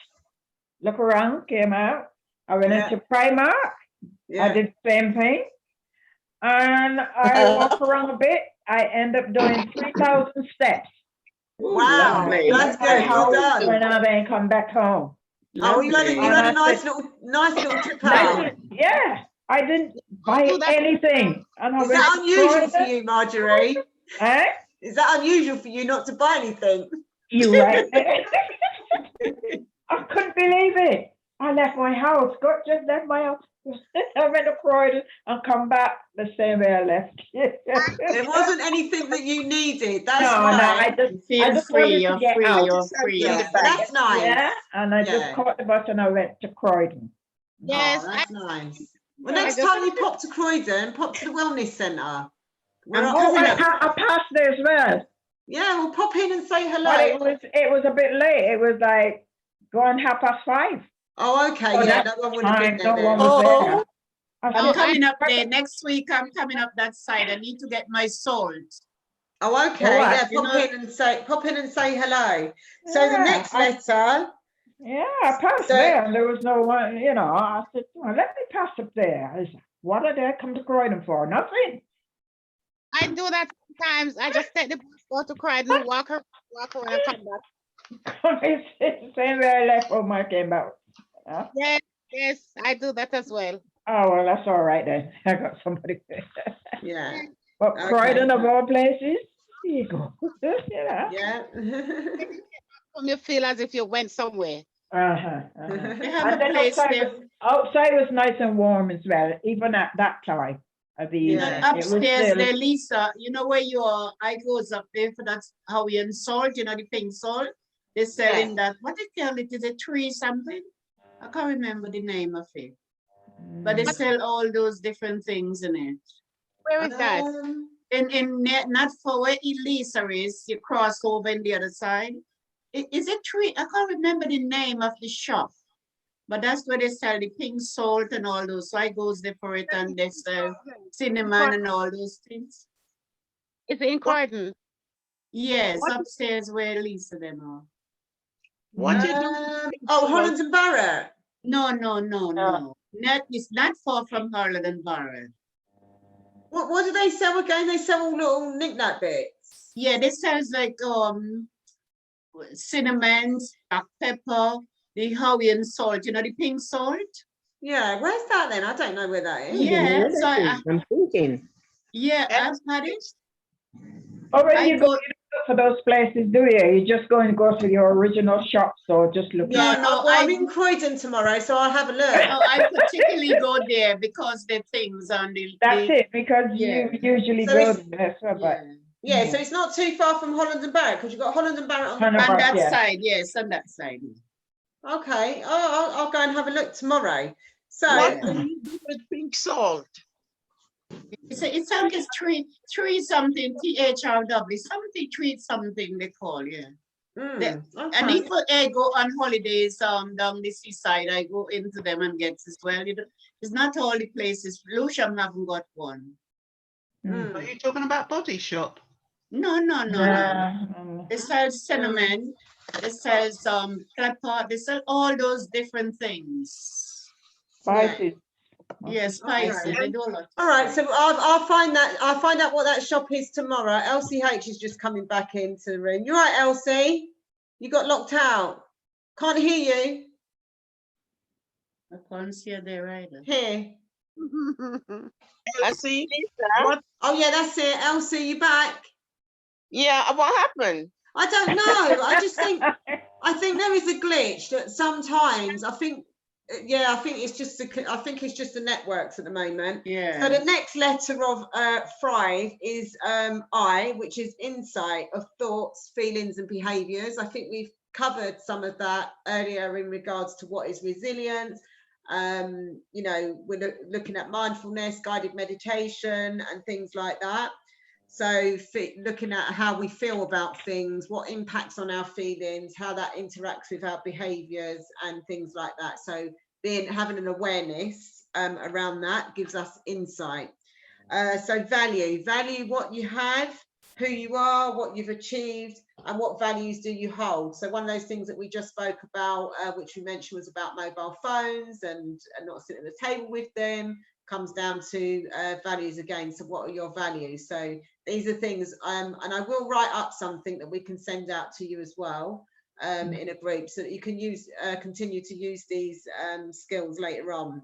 look around, came out. I went into Primark. I did the same thing. And I walked around a bit. I end up doing 3,000 steps. Wow, that's good. Well done. When I then come back home. Oh, you had a nice little trip out. Yeah, I didn't buy anything. And I Is went that to unusual for Croydon. you, Marjorie? Eh? Is that unusual for you not to buy anything? You're right. I couldn't believe it. I left my house. God just left my house. I went to Croydon and come back the same way I left. There wasn't anything that you needed. That's No, right. Feel I just free, wanted to you're get free, out. you're free. Yeah, that's nice. Yeah, and I just Yeah. caught the bus and I went to Croydon. Yes, Oh, that's nice. Well, I next just- time you pop to Croydon, pop to the wellness centre. We're up Oh, there. I passed there as well. Yeah, we'll pop in and say hello. But it was a bit late. It was like going 5:30. Oh, okay. Oh, Yeah, that no one would have been there. No one then. was there. I'm coming up there next week. I'm coming up that side. I need to get my salt. Oh, okay. All right. Yeah, You pop know- in and say hello. So the Yeah, next letter. Yeah, I passed there and there was no one, you know. I said, oh, let me pass up there. I said, what did I come to Croydon for? Nothing. I do that sometimes. I just take the bus, go to Croydon, walk around and come back. It's the same way I left home I came back. Huh? Yes, I do that as well. Oh, well, that's all right then. I got somebody. Yeah. But Okay. Croydon of all places, there you go. Yeah. Yeah. You feel as if you went somewhere. Uh-huh. They have And a then place there. outside was nice and warm as well, even at that time of the evening. Yeah. It was Upstairs still- there, Lisa, you know where you are? I goes up there for that Hawaiian salt, you know, the pink salt. They're selling that. What they call it? Is it tree something? I can't remember the name of it. But they sell all those different things in it. Where is that? Not for where Elisa is, you cross over in the other side. Is it tree? I can't remember the name of the shop. But that's where they sell the pink salt and all those. So I goes there for it and they sell cinnamon and all those things. Is it in Croydon? Yes, upstairs where Lisa them are. What you do? Oh, Holland and Barrett. No. It's not far from Holland and Barrett. What do they sell again? They sell all little knick-knack bits. Yeah, they sell like cinnamon, black pepper, the Hawaiian salt, you know, the pink salt. Yeah, where's that then? I don't know where that is. Yeah, so I'm thinking. yeah, I've had it. Oh, when I you go for those places, do you? You just go and go to your original shop, so just look. Yeah, No, well, I'm in Croydon tomorrow, so I'll have a look. Oh, I particularly go there because the things on the. That's it, because Yeah. you usually So go it's- there. So, but Yeah, so it's not too far from Holland and Barrett because you've got Holland and Barrett on the Holland and On Barrett, that yeah. side, yes, on that side. Okay, I'll go and have a look tomorrow. So What do you do with pink salt? It's like it's tree something, THRW, something tree something they call, yeah. And okay. if I go on holidays down the seaside, I go into them and get as well. It's not all the places. Lucian haven't got one. Are you talking about Body Shop? No. They sell cinnamon, they sell pepper, they sell all those different things. spices. Yes, spices. They do a lot. All right, so I'll find that. I'll find out what that shop is tomorrow. LCH is just coming back into the room. You're right, Elsie. You got locked out. Can't hear you. I can't see her there either. Here. Elsie? What? Oh yeah, that's it. Elsie, you back? Yeah, what happened? I don't know. I just think there is a glitch that sometimes I think it's just the networks at the moment. Yeah. So the next letter of Thrive is I, which is insight of thoughts, feelings, and behaviours. I think we've covered some of that earlier in regards to what is resilience. You know, we're looking at mindfulness, guided meditation, and things like that. So looking at how we feel about things, what impacts on our feelings, how that interacts with our behaviours and things like that. So having an awareness around that gives us insight. So value what you have, who you are, what you've achieved, and what values do you hold. So one of those things that we just spoke about, which we mentioned, was about mobile phones and not sitting at the table with them, comes down to values again. So what are your values? So these are things, and I will write up something that we can send out to you as well in a group, so that you can use continue to use these skills later on.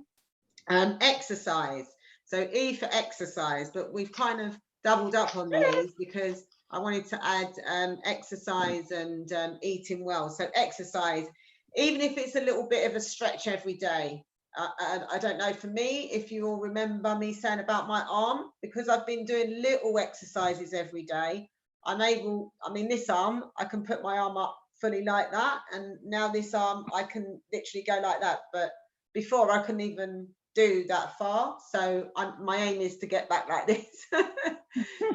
Exercise. So E for exercise, but we've kind of doubled up on these because I wanted to add exercise and eating well. So exercise, even if it's a little bit of a stretch every day. I don't know, for me, if you all remember me saying about my arm, because I've been doing little exercises every day, I'm able, I mean, this arm, I can put my arm up fully like that. And now this arm, I can literally go like that. But before I couldn't even do that far. So my aim is to get back like this.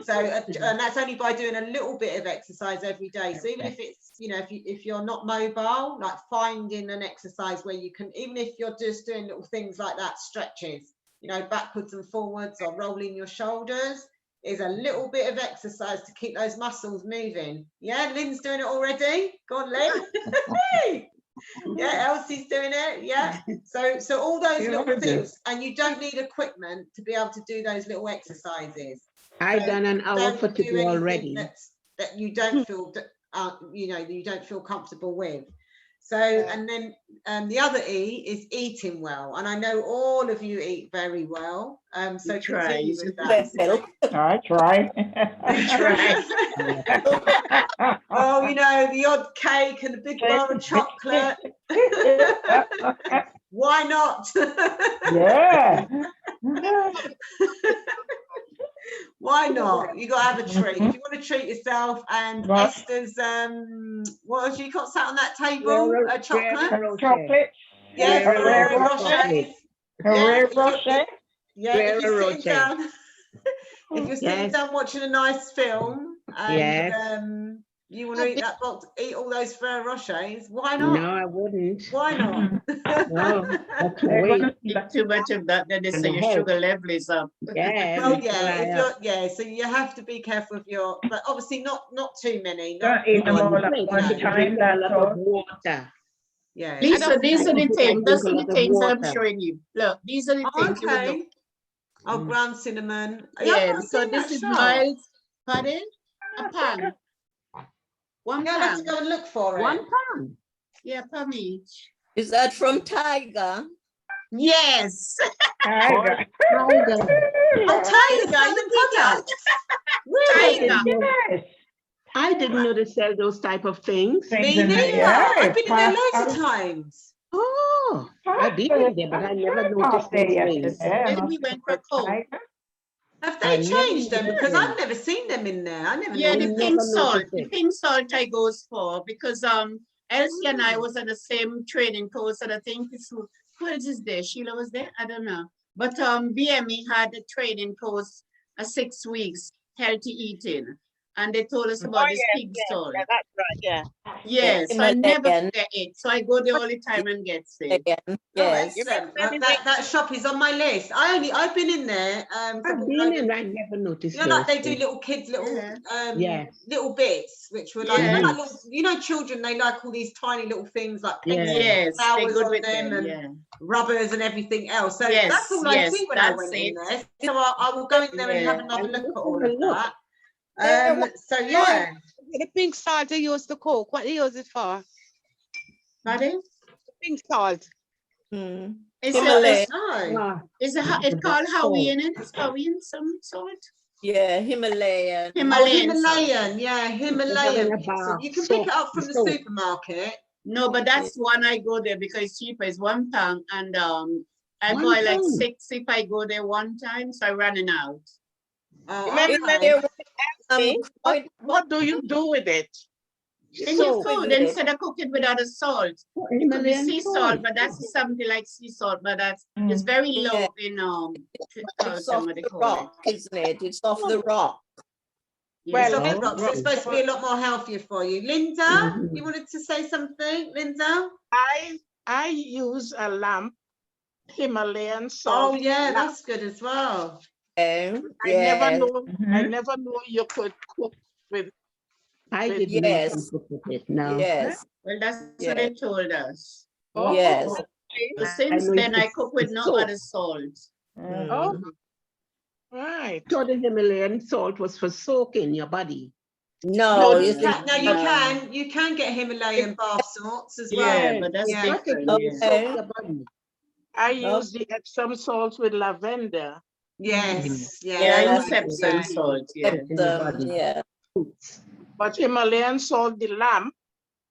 So, and that's only by doing a little bit of exercise every day. So even if it's, you know, if you're not mobile, like finding an exercise where you can, even if you're just doing little things like that, stretches, you know, backwards and forwards or rolling your shoulders, is a little bit of exercise to keep those muscles moving. Yeah, Lynn's doing it already. Go on, Lynn. Yeah, Elsie's doing it. Yeah. So all those little things, and you don't need equipment to be able to do those little exercises. I've done an hour for today already. That you don't feel, you know, you don't feel comfortable with. So, and then the other E is eating well, and I know all of you eat very well. So continue with that. I try. Oh, you know, the odd cake and a big bar of chocolate. Why not? Yeah. Why not? You got to have a treat. If you want to treat yourself, and Esther's, what have you got sat on that table? Chocolate? Chocolate. Yeah, Ferrero Rocher. Ferrero Rocher. Yeah, if you're sitting down, if you're sitting down watching a nice film, and you want to eat that box, eat all those Ferrero Rochers, why not? No, I wouldn't. Why not? No, that's Eat too much of that, then they say your sugar level is up. Yeah. Well, yeah, if you're, so you have to be careful of your, but obviously not too many. Don't eat them all at one time. That's all. Water. Yeah. Lisa, these are the things. Those are the things I'm showing you. Look, these are the things. Okay. Oh, ground cinnamon. Yeah. So this is mild. Pardon? A pan. One pound. Let's go and look for it. 1 pound. Yeah, pound each. Is that from Tiger? Yes. Tiger. Oh, Tiger. Really? Yes. I didn't know they sell those type of things. Me neither. I've been in there loads of times. Oh, I've been in there, but I never noticed those things. Then we went for coke. Have they changed them? Because I've never seen them in there. I never. Yeah, the pink salt. The pink salt I goes for because Elsie and I was on the same training course, and I think it's who else is there? Sheila was there? I don't know. But BME had a training course, 6 weeks, healthy eating. And they told us about this pig salt. Yeah, that's right, yeah. Yes, so I never get it. So I go there all the time and get it. Yes. That shop is on my list. I've been in there. I've been in, I never noticed. You know, like they do little kids, little bits, which were like, like little, you know, children, they like all these tiny little things like flowers on them and rubbers and everything else. So that's all I see when I went in there. So I will go in there and have another look at all of that. So yeah, the pink salt they use to cook. What they use it for? Pardon? Pink salt. It's called Hawaiian. It's Hawaiian some salt. Yeah, Himalayan. Himalayan. Yeah, Himalayan. So you can pick it up from the supermarket. No, but that's one I go there because it's cheaper. It's 1 pound, and I buy like 6 if I go there one time, so I'm running out. What do you do with it? In your food, instead of cooking without a salt. It could be sea salt, but that's something like sea salt, but that's it's very low in it's off the rock, isn't it? It's off the rock. Well, so it's supposed to be a lot more healthier for you. Linda, you wanted to say something, Linda? I use a lamp, Himalayan salt. Oh yeah, that's good as well. I never knew you could cook with. I didn't cook with it. No. Yes. Well, that's what they told us. Oh. Yes. So since then, I cook with no other salt. Oh, right. So the Himalayan salt was for soaking your body. No, you can get Himalayan bath salts as well. Yeah, but that's different. I use the Epsom salt with lavender. Yes, Yeah, yeah. I I use like Epsom that. salt, yeah. Yeah. But Himalayan salt, the lamp,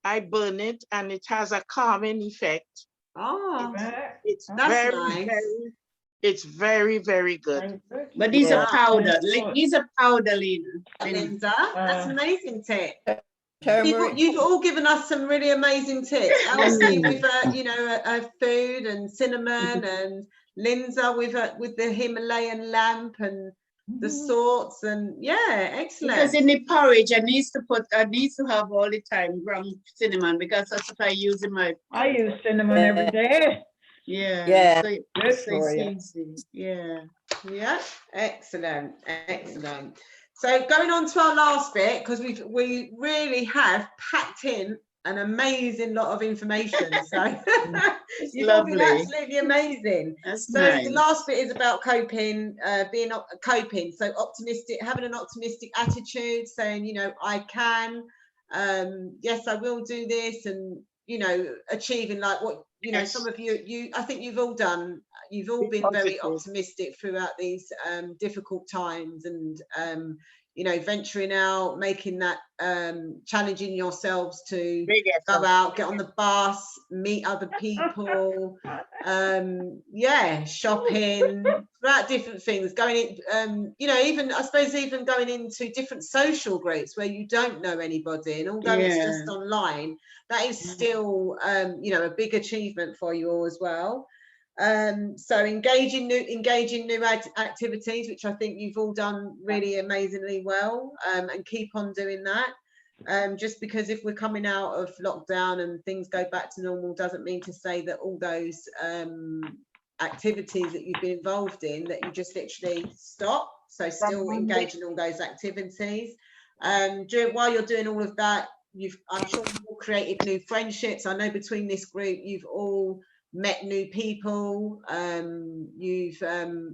I burn it and it has a calming effect. Oh, It's that's very, nice. very, it's very, very good. But these are Yeah. powder. These are powder, Lena. Linda, that's an amazing tip. Turmeric. You've all given us some really amazing tips. Elsie with you know, food and cinnamon, and Linda with the Himalayan lamp and the sorts, and yeah, excellent. Because in the porridge, I need to have all the time ground cinnamon, because that's what I use in my. I use cinnamon every day. Yeah. Yeah. So, Good so for it's you. easy. Yeah. Yeah, excellent, excellent. So going on to our last bit, because we really have packed in an amazing lot of information. So you've all been lovely. absolutely amazing. That's So nice. the last bit is about coping, coping. So optimistic, having an optimistic attitude, saying, you know, I can, yes, I will do this, and you know, achieving like what, you know, some of you, I think you've all done. You've all been very optimistic throughout these difficult times, and you know, venturing out, making that challenging yourselves to go out, get on the bus, meet other people, yeah, shopping, throughout different things, going in, you know, even I suppose even going into different social groups where you don't know anybody, and although it's just online, that is still you know, a big achievement for you all as well. So engaging new activities, which I think you've all done really amazingly well, and keep on doing that. Just because if we're coming out of lockdown and things go back to normal, doesn't mean to say that all those activities that you've been involved in, that you just literally stop. So still engage in all those activities. While you're doing all of that, I'm sure you've all created new friendships. I know between this group, you've all met new people, you've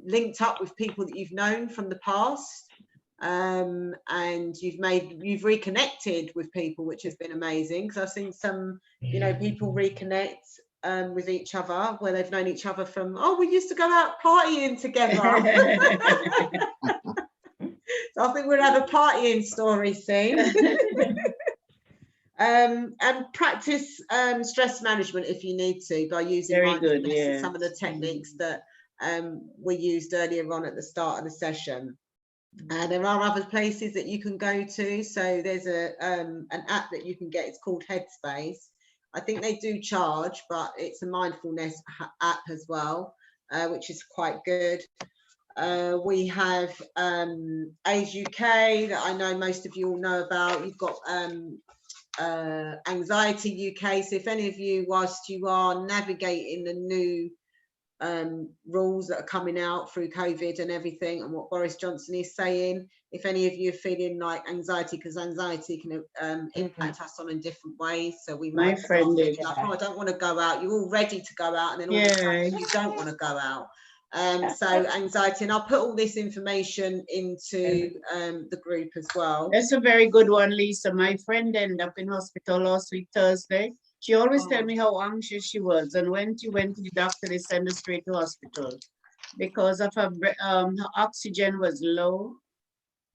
linked up with people that you've known from the past, and you've reconnected with people, which has been amazing, because I've seen some, you know, people reconnect with each other where they've known each other from, oh, we used to go out partying together. So I think we'll have a partying story soon. And practice stress management if you need to, by using mindfulness and some of the techniques that we used earlier on at the start of the session. There are other places that you can go to. So there's an app that you can get. It's called Headspace. I think they do charge, but it's a mindfulness app as well, which is quite good. We have Age UK that I know most of you all know about. You've got Anxiety UK. So if any of you, whilst you are navigating the new rules that are coming out through COVID and everything, and what Boris Johnson is saying, if any of you are feeling like anxiety, because anxiety can impact us on in different ways. So we might start feeling like, oh, I don't want to go out. You're all ready to go out, and then all of a sudden you don't want to go out. So anxiety, and I'll put all this information into the group as well. That's a very good one, Lisa. My friend ended up in hospital last week, Thursday. She always tell me how anxious she was, and when she went to the doctor, they sent her straight to hospital because of her oxygen was low.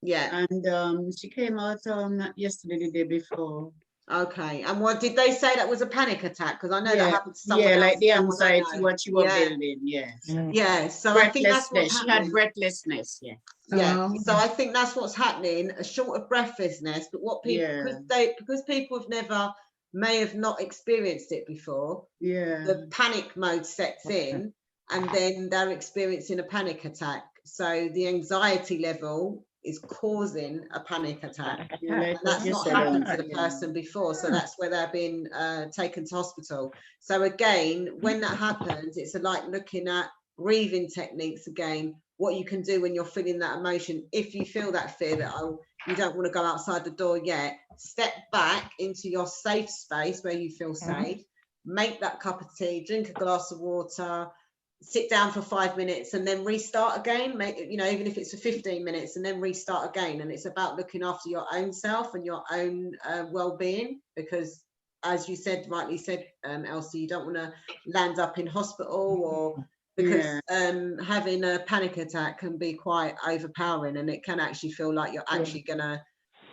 Yeah. And she came out not yesterday, the day before. Okay, and what did they say that was a panic attack? Because I know that happened to someone else. Yeah, like the anxiety, what you were building, yes. Yeah, so I think that's what's happening. She had breathlessness, yeah. Yeah, so I think that's what's happening, a short of breathlessness, but what people, because people may have not experienced it before, the panic mode sets in, and then they're experiencing a panic attack. So the anxiety level is causing a panic attack, and that's not happened to the person before, so that's where they're being taken to hospital. So again, when that happens, it's like looking at breathing techniques again, what you can do when you're feeling that emotion. If you feel that fear that, oh, you don't want to go outside the door yet, step back into your safe space where you feel safe, make that cup of tea, drink a glass of water, sit down for 5 minutes, and then restart again. Make, you know, even if it's for 15 minutes, and then restart again. And it's about looking after your own self and your own well-being, because as you said, rightly said, Elsie, you don't want to land up in hospital or because having a panic attack can be quite overpowering, and it can actually feel like you're actually gonna,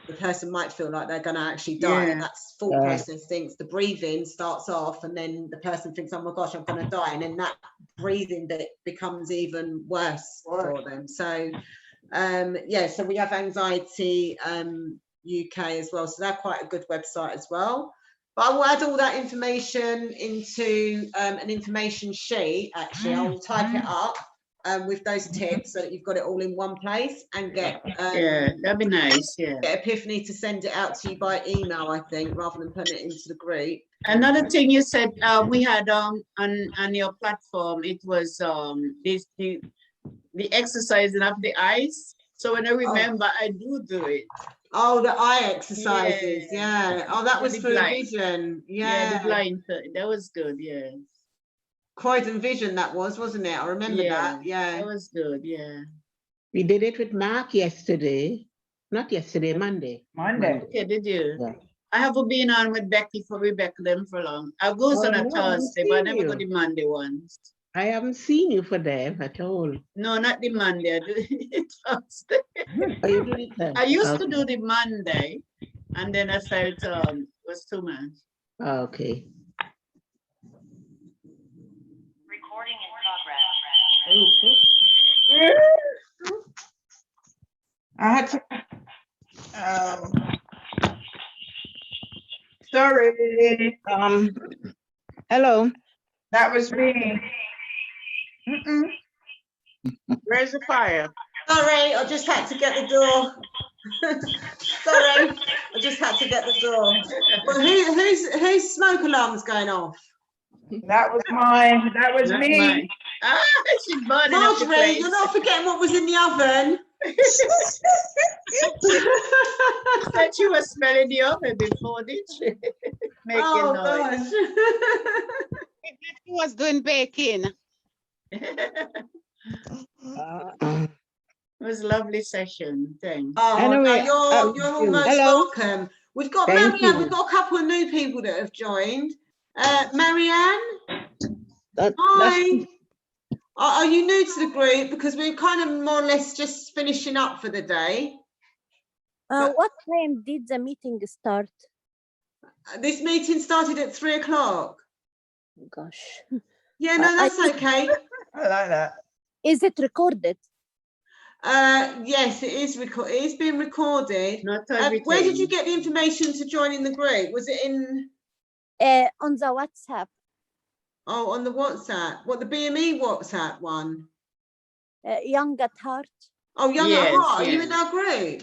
the person might feel like they're gonna actually die. That's thought process thinks, the breathing starts off, and then the person thinks, oh my gosh, I'm gonna die, and then that breathing bit becomes even worse for them. So yeah, so we have Anxiety UK as well, so they're quite a good website as well. But I will add all that information into an information sheet. Actually, I will type it up with those tips so that you've got it all in one place, and get that'd be nice. Get Epiphany to send it out to you by email, I think, rather than putting it into the group. Another thing you said we had on your platform, it was the exercising of the eyes. So when I remember, I do it. Oh, the eye exercises, yeah. Oh, that was for vision. Yeah, the blind, that was good, yeah. Croydon Vision, that was, wasn't it? I remember that, yeah. That was good, yeah. We did it with Mark yesterday. Not yesterday, Monday. Monday. Okay, did you? Yeah. I haven't been on with Becky for Rebecca them for long. I go on a Thursday, but I never go the Monday ones. I haven't seen you for them at all. No, not the Monday. I do it Thursday. Oh, you do it then? I used to do the Monday, and then I felt it was too much. Okay. Recording in progress. I had to, sorry. Hello. That was me. Where's the fire? Sorry, I just had to get the door. Sorry, I just had to get the door. Well, whose smoke alarm's going off? That was mine. That was me. Mine. Ah, she's burning up the Marjorie, place. you're not forgetting what was in the oven. Said she was smelling the oven before, did she? Making noise. Gosh. She was doing baking. It was a lovely session. Thanks. Oh, Anyway, no, you're almost hello. welcome. We've got Thank Marianne. you. We've got a couple of new people that have joined. Marianne, That's hi. Are you new to the group? Because we're kind of more or less just finishing up for the day. What time did the meeting start? This meeting started at 3 o'clock. Gosh. Yeah, no, that's okay. I like that. Is it recorded? Yes, it is it is being recorded. Where did you get the information to join in the group? Was it in On the WhatsApp. Oh, on the WhatsApp. What, the BME WhatsApp one? Young at Heart. Oh, Young at Heart. Are you in our group?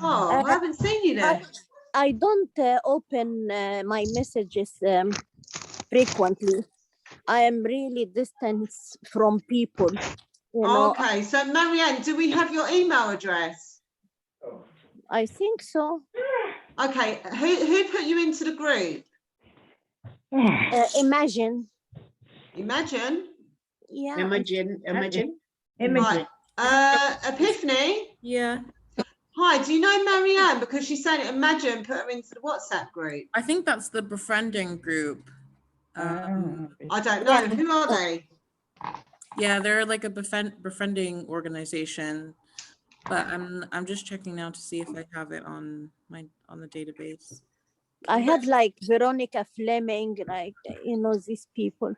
Oh, I haven't seen you there. I don't open my messages frequently. I am really distant from people. You know. Okay, so Marianne, do we have your email address? I think so. Okay, who put you into the group? Imagine. Imagine? Yeah. Imagine. Right. Epiphany? Yeah. Hi, do you know Marianne? Because she's saying Imagine put her into the WhatsApp group. I think that's the befriending group. I don't know. Who are they? Yeah, they're like a befriending organization, but I'm just checking now to see if I have it on the database. I have like Veronica Fleming, like, you know, these people.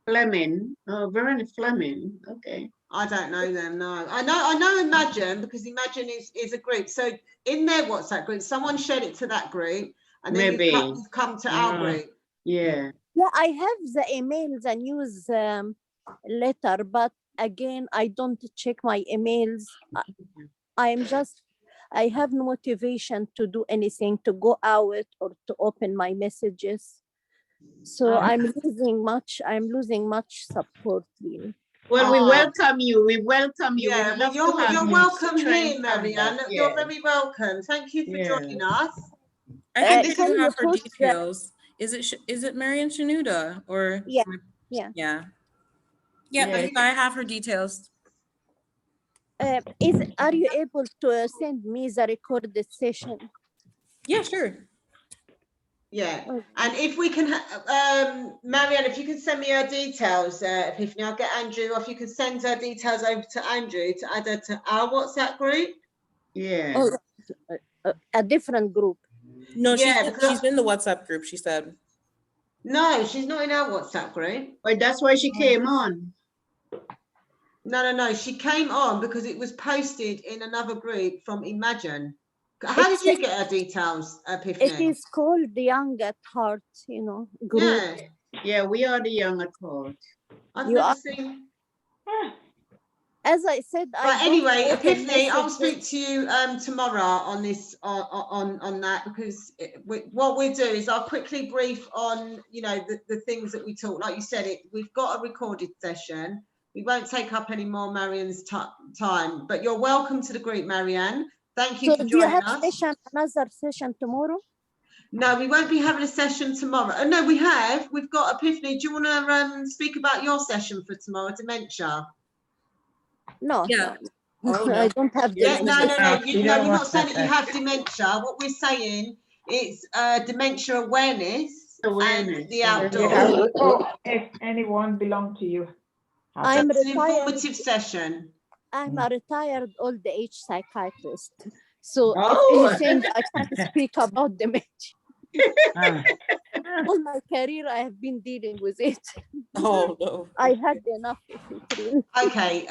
Fleming. Oh, Veronica Fleming. Okay. I don't know them, no. I know Imagine, because Imagine is a group. So in their WhatsApp group, someone shared it to that group, and then you've come to our group. Yeah. Yeah, I have the emails and news letter, but again, I don't check my emails. I have no motivation to do anything, to go out or to open my messages. So I'm losing much support, really. Well, we welcome you. We welcome you. Yeah, well, you're welcome here, Marianne. You're very welcome. Thank you for joining us. I think they do have her details. Is it Marianne Shanuda or? Yeah. I have her details. Are you able to send me the recorded session? Yeah, sure. Yeah, and if we can, Marianne, if you can send me her details, Epiphany, I'll get Andrew, or if you can send her details over to Andrew to add her to our WhatsApp group. Yeah. Oh, a different group. No, Yeah, she's in the WhatsApp group, she said. No, she's not in our WhatsApp group. But that's why she came on. No. She came on because it was posted in another group from Imagine. How did you get her details, Epiphany? It is called the Young at Heart, you know, group. Yeah, we are the Young at Heart. I've You never are- seen. As I said, But anyway, Epiphany, I'll speak speak to you tomorrow on this on that, because what we'll do is I'll quickly brief on, you know, the things that we talk. Like you said, we've got a recorded session. We won't take up any more Marianne's time, but you're welcome to the group, Marianne. Thank you for do you joining have us. another session tomorrow? No, we won't be having a session tomorrow. Oh, no, we have. We've got Epiphany. Do you want to speak about your session for tomorrow, dementia? No. Yeah. I don't have Yeah, dementia. no. You're not saying that you have dementia. What we're saying is dementia awareness and the outdoors. If anyone belong to you. I'm It's an retired. informative session. I'm a retired old age psychiatrist. So Oh. if anything, I can't speak about dementia. All my career, I have been dealing with it. Oh, no. I had enough of it, really. Okay,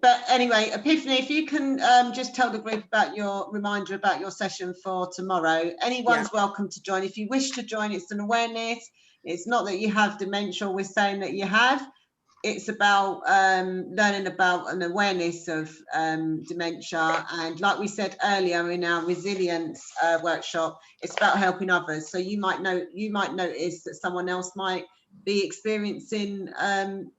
but anyway, Epiphany, if you can just tell the group about your reminder about your session for tomorrow. Anyone's welcome to join. If you wish to join, it's an awareness. It's not that you have dementia, we're saying that you have. It's about learning about an awareness of dementia, and like we said earlier in our resilience workshop, it's about helping others. So you might notice that someone else might be experiencing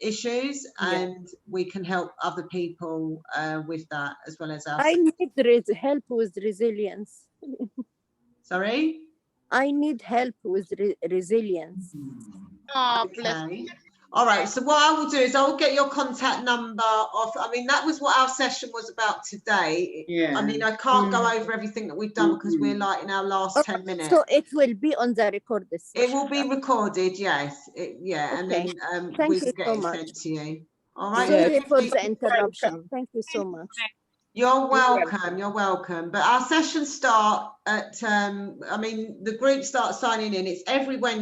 issues, and we can help other people with that as well as us. I need help with resilience. Sorry? I need help with resilience. Oh, Okay. All right, so what I will do is I will get your contact number off. I mean, that was what our session was about today. Yeah. I mean, I can't go over everything that we've done because we're like in our last 10 minutes. So it will be on the record. It will be recorded, yes. And then we will get it sent to you. All right. Sorry for the interruption. Thank you so much. You're welcome. You're welcome. But our sessions start at, I mean, the group starts signing in. It's every Wednesday.